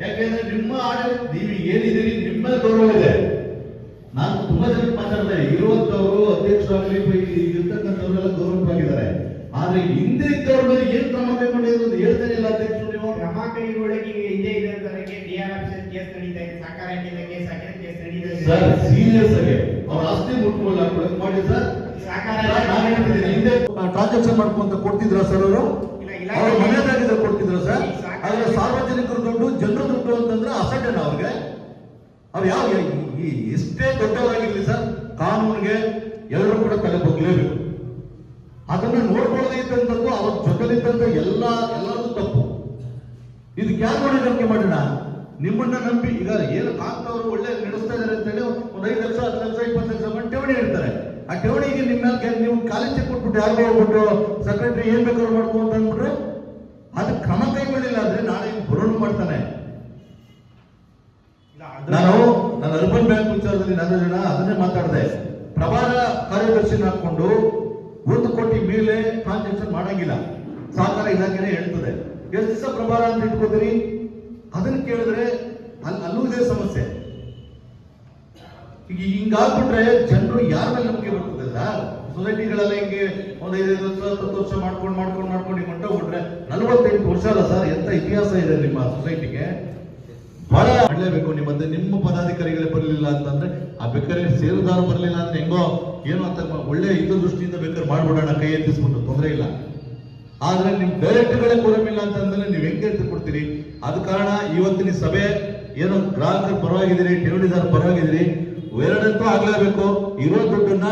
ಯಾಕೆಂದ್ರೆ ನಿಮ್ಮ ಆಡಳಿತ ನೀವು ಏನಿದ್ದೀರಿ ನಿಮ್ಮ ಮೇಲೆ ಗೌರವ ಇದೆ. ನಾನು ತುಂಬಾ ಜನಕ್ಕೆ ಮಾತಾಡ್ದೆ, ಇರುವಂತವರು ಅಧ್ಯಕ್ಷರಾಗಲಿ ಇರ್ತಕ್ಕಂಥವ್ರೆಲ್ಲ ಗೌರವವಾಗಿದ್ದಾರೆ. ಆದ್ರೆ ಹಿಂದೆ ಇದ್ದವ್ರ ಮೇಲೆ ಏನ್ ಕ್ರಮ ಕೈಗೊಂಡಿರೋದು ಹೇಳ್ತಾನೆ ಇಲ್ಲ ಅಧ್ಯಕ್ಷರು. ನೀವು ಕ್ರಮ ಕೈಗೊಳ್ಳಕ್ಕೆ ಹಿಂದೆ ಇದ್ದಂತವರಿಗೆ ಡಿಆರ್ ಆಫೀಸರ್ ಕೇಸ್ ನಡೀತಾ ಇದೆ, ಸಹಕಾರ ಹಾಕಿದ ಕೇಸ್ ಹಾಕಿದ ಕೇಸ್ ನಡೀತಾ ಇದೆ ಸರ್. ಸೀರಿಯಸ್ ಆಗಿ ಅವ್ರ ಆಸ್ತಿ ಮುಟ್ಕೊಳ್ಳ ಮಾಡಿ ಸರ್. ಸಹಕಾರ ನಾನು ಹೇಳ್ತಿದ್ದೀನಿ, ಹಿಂದೆ ಟ್ರಾನ್ಸಾಕ್ಷನ್ ಮಾಡ್ಕೊಂತ ಕೊಡ್ತಿದ್ರ ಸರ್ ಅವರು, ಅವ್ರ ಮನೆಯದಾಗಿದ್ರೆ ಕೊಡ್ತಿದ್ರ ಸರ್. ಆದ್ರೆ ಸಾರ್ವಜನಿಕರ ದುಡ್ಡು, ಜನರ ದುಡ್ಡು ಅಂತಂದ್ರೆ ಅಸಡ್ಡನ ಅವ್ರಿಗೆ. ಅವ್ರು ಯಾವ ಎಷ್ಟೇ ದೊಡ್ಡವರಾಗಿರ್ಲಿ ಸರ್, ಕಾನೂನಿಗೆ ಎಲ್ಲರೂ ಕೂಡ ತಲೆ ಬಗ್ಲೇಬೇಕು. ಅದನ್ನ ನೋಡ್ಕೊಳ್ಳದೆ ಇದ್ದಂಥದ್ದು ಅವ್ರ ಜೊತೆಲಿದ್ದಂತ ಎಲ್ಲರದು ತಪ್ಪು. ಇದಕ್ಕೆ ಯಾರು ನೋಡಿ ನಂಬಿಕೆ ಮಾಡೋಣ? ನಿಮ್ಮನ್ನ ನಂಬಿ ಈಗ ಏನು ಕಾಂತವರು ಒಳ್ಳೆ ನಡೆಸ್ತಾ ಇದಾರೆ ಅಂತೇಳಿ ಒಂದು 5 ಲಕ್ಷ 10 ಲಕ್ಷ 20 ಲಕ್ಷ ಮಾಡಿ ಠೇವಣಿ ಇಡ್ತಾರೆ. ಆ ಠೇವಣಿಗೆ ನಿಮ್ಮ ನೀವು ಕಾಲೇಜ್ ಚೆಕ್ ಕೊಟ್ಬಿಟ್ಟು ಯಾರಿಗೋ ಹೋಗ್ಬಿಟ್ಟು ಸೆಕ್ರೆಟರಿ ಏನ್ ಬೇಕಾದ್ರು ಮಾಡ್ಕೊಂಡು ಅಂದ್ಬಿಟ್ರೆ ಅದು ಕ್ರಮ ಕೈಗೊಳ್ಳಿಲ್ಲ ಅಂದ್ರೆ ನಾಳೆ ಬರೋಣ ಮಾಡ್ತಾನೆ. ನಾನು ಅರ್ಬನ್ ಬ್ಯಾಂಕ್ ವಿಚಾರದಲ್ಲಿ 4 ಜನ ಅದನ್ನೇ ಮಾತಾಡಿದೆ. ಪ್ರಭಾರ ಕಾರ್ಯದರ್ಶಿನ ಹಾಕೊಂಡು 1 ಕೋಟಿ ಮೇಲೆ ಟ್ರಾನ್ಸಾಕ್ಷನ್ ಮಾಡಂಗಿಲ್ಲ, ಸಹಕಾರ ಇಲಾಖೆನೇ ಹೇಳ್ತದೆ. ಎಷ್ಟು ದಿವಸ ಪ್ರಭಾರ ಅಂತ ಇಟ್ಕೋತೀರಿ? ಅದನ್ನ ಕೇಳಿದ್ರೆ ಅಲ್ಲೂ ಇದೇ ಸಮಸ್ಯೆ. ಈಗ ಹಿಂಗಾಗ್ಬಿಟ್ರೆ ಜನರು ಯಾರ ಮೇಲೆ ನಂಬಿಕೆ ಬರ್ತದೆ ಸರ್? ಸೊಸೈಟಿಗಳೆಲ್ಲ ಹಿಂಗೆ ಒಂದು 5 ವರ್ಷ 10 ವರ್ಷ ಮಾಡ್ಕೊಂಡು ಹಿಂಗೆ ಹೊಂಟೋಗ್ಬಿಟ್ರೆ 48 ವರ್ಷ ಅಲ್ಲ ಸರ್, ಎಂತ ಇತಿಹಾಸ ಇದೆ ನಿಮ್ಮ ಸೊಸೈಟಿಗೆ. ಬಹಳ ಮಾಡಲೇಬೇಕು. ನಿಮ್ಮ ಪದಾಧಿಕಾರಿಗಳೇ ಬರಲಿಲ್ಲ ಅಂತಂದ್ರೆ ಆ ಬೇಕಾದ್ರೆ ಷೇರುದಾರ ಬರಲಿಲ್ಲ ಅಂದ್ರೆ ಹೆಂಗೋ ಏನೋ ಅಂತ ಒಳ್ಳೆ ಹಿತದೃಷ್ಟಿಯಿಂದ ಬೇಕಾದ್ರೆ ಮಾಡ್ಬಿಡೋಣ, ಕೈ ಎತ್ತಿಸ್ಬಿಟ್ಟು ತೊಂದರೆ ಇಲ್ಲ. ಆದ್ರೆ ನಿಮ್ ಡೈರೆಕ್ಟರ್ಗಳೇ ಕೊರಮಿಲ್ಲ ಅಂತಂದ್ರೆ ನೀವು ಹೆಂಗೆ ಕೊಡ್ತೀರಿ? ಅದ ಕಾರಣ ಇವತ್ತಿನ ಸಭೆ ಏನೋ ಗ್ರಾಹಕರ ಪರವಾಗಿದ್ದೀರಿ, ಠೇವಣಿದಾರ ಪರವಾಗಿದ್ದೀರಿ, ಎರಡಂತೂ ಆಗ್ಲೇಬೇಕು. ಇರೋ ದುಡ್ಡನ್ನ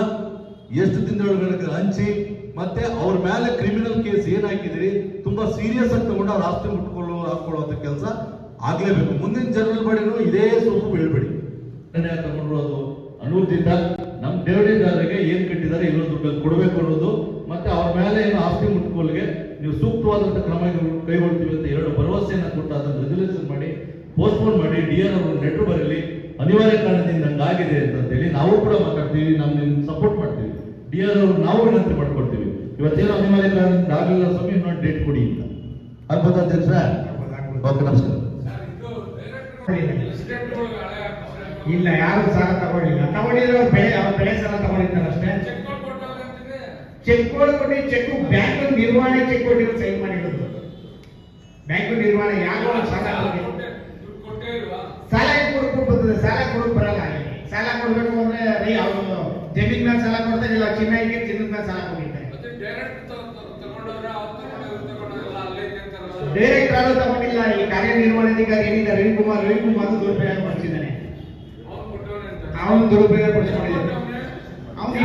ಎಷ್ಟು ದಿನದೊಳಗಡೆ ಹಂಚಿ ಮತ್ತೆ ಅವ್ರ ಮೇಲೆ ಕ್ರಿಮಿನಲ್ ಕೇಸ್ ಏನ್ ಹಾಕಿದಿರಿ ತುಂಬಾ ಸೀರಿಯಸ್ ಆಗಿ ತಗೊಂಡು ಅವ್ರ ಆಸ್ತಿ ಹಾಕೊಳ್ಳುವಂತ ಕೆಲಸ ಆಗ್ಲೇಬೇಕು. ಮುಂದಿನ ಜನರಲ್ ಬಾಡಿನೂ ಇದೇ ಸೋಪು ಬೀಳ್ಬೇಡಿ. ತಗೊಂಡ್ರು ಅದು ಅನುಮತಿಯಿಂದ ನಮ್ಮ ಠೇವಣಿದಾರರಿಗೆ ಏನ್ ಕಟ್ಟಿದ್ದಾರೆ ಇರೋ ದುಡ್ಡಲ್ಲಿ ಕೊಡಬೇಕು ಅನ್ನೋದು, ಮತ್ತೆ ಅವ್ರ ಮೇಲೆ ಏನು ಆಸ್ತಿ ಮುಟ್ಕೊಳ್ಳಿಗೆ ನೀವು ಸೂಕ್ತವಾದಂತ ಕ್ರಮ ಕೈಗೊಳ್ತೀವಿ ಅಂತ 2 ಭರವಸೆಯನ್ನ ಕೊಟ್ಟು ಅದನ್ನು ರೆಸಲ್ಯೂಷನ್ ಮಾಡಿ ಪೋಸ್ಟ್ಪೋನ್ ಮಾಡಿ ಡಿಆರ್ ಅವರು ಲೆಟರ್ ಬರಲಿ, ಅನಿವಾರ್ಯ ಕಾರಣದಿಂದ ನಂಗಾಗಿದೆ ಅಂತೇಳಿ ನಾವು ಕೂಡ ಮಾತಾಡ್ತೀವಿ, ನಾವು ಸಪೋರ್ಟ್ ಮಾಡ್ತೀವಿ. ಡಿಆರ್ ಅವರು ನಾವು ವಿನಂತಿ ಮಾಡ್ಕೊಡ್ತೀವಿ, ಇವತ್ತೇನು ಅನಿವಾರ್ಯ ಕಾರಣದಿಂದ ಆಗಲಿಲ್ಲ ಸ್ವಾಮಿ, ಇನ್ನೊಂದು ಡೇಟ್ ಕೊಡಿ ಅಂತ. ಆಗ್ಬೋದು ಅಧ್ಯಕ್ಷ? ಓಕೆ, ನಮಸ್ಕಾರ. ಇಲ್ಲ, ಯಾರು ಸಾಲ ತಗೊಂಡಿಲ್ಲ. ತಗೊಂಡಿದ್ರೆ ಅವ್ರ ಬೆಳೆ ಸಾಲ ತಗೊಂಡಿರ್ತಾರೆ ಅಷ್ಟೇ. ಚೆಕ್ ಕೊಟ್ಟು ಚೆಕ್ ಬ್ಯಾಂಕ್ ನಿರ್ವಹಣೆ ಚೆಕ್ ಕೊಟ್ಟಿರೋ ಸೈನ್ ಮಾಡಿರೋದು. ಬ್ಯಾಂಕ್ ನಿರ್ವಹಣೆ ಯಾರು ಸಾಲ ಸಾಲ ಕೊಡಕ್ಕೆ ಬರ್ತದೆ, ಸಾಲ ಕೊಡಕ್ ಬರಲ್ಲ. ಸಾಲ ಕೊಡ್ಬೇಕು ಅಂದ್ರೆ ಅವ್ರು ಜಮೀನ್ ಮೇಲೆ ಸಾಲ ಕೊಡ್ತಾರೆ, ಇಲ್ಲ ಚಿನ್ನ ಇಕ್ಕೆ ಚಿನ್ನದ ಮೇಲೆ ಸಾಲ ಕೊಟ್ಟಿರ್ತಾರೆ. ಡೈರೆಕ್ಟ್ ಆದ್ರೂ ತಗೊಂಡಿಲ್ಲ. ಈ ಕಾರ್ಯನಿರ್ವಹಣಾಧಿಕಾರಿ ಏನಿದ್ದಾರೆ ರವಿಕುಮಾರ್ ದುರುಪಯೋಗ ಪಡಿಸಿದ್ದಾನೆ. ಅವನು ದುರುಪಯೋಗ ಪಡಿಸ್ಕೊಂಡಿದ್ದಾನೆ. ಅವನು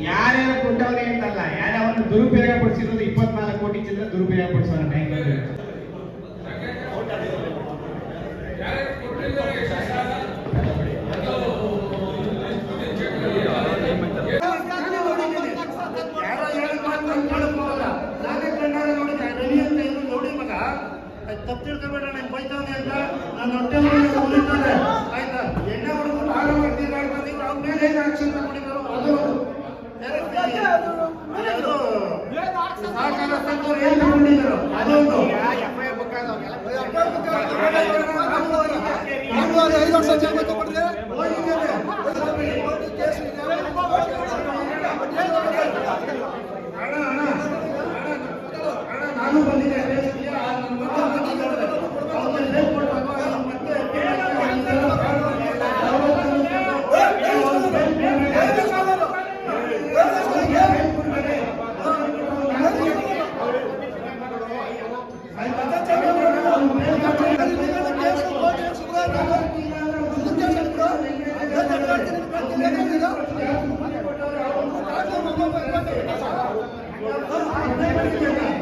ಯಾರ್ಯಾರು ಕೊಟ್ಟವನೇ ಅಂತಲ್ಲ, ಯಾರ್ಯಾವನು ದುರುಪಯೋಗ ಪಡಿಸಿರೋದು 24 ಕೋಟಿ ಚಿಲ್ಲರೆ ದುರುಪಯೋಗ ಪಡಿಸೋಣ ಬ್ಯಾಂಕ್ ಅಲ್ಲಿ. ತಪ್ಪು ತಿಳ್ಕೊಬೇಡ, ನಾನು ಬೈತಾನೆ ಅಂತ ನನ್ನ ಹೊಟ್ಟೆ ಉಳಿತಾರೆ ಆಯ್ತಾ. ಎಣ್ಣೆ ಹೊಡೆದ್ಬಿಟ್ಟು ಆಗ ಮಾಡ್ತೀನಿ ಅವ್ರ ಮೇಲೆ ಏನು ಆಕ್ಷನ್ ತಗೊಂಡಿದ್ದಾರೋ ಅದು ಸಹಕಾರ ಸಂಘದವ್ರು ಏನು ತಗೊಂಡಿದ್ದಾರೋ ಅದೊಂದು 5 ವರ್ಷ ಜೈಲು ತಗೊಂಡ್ರೆ ನಾನು ಬಂದಿದ್ದೆ. Gracias.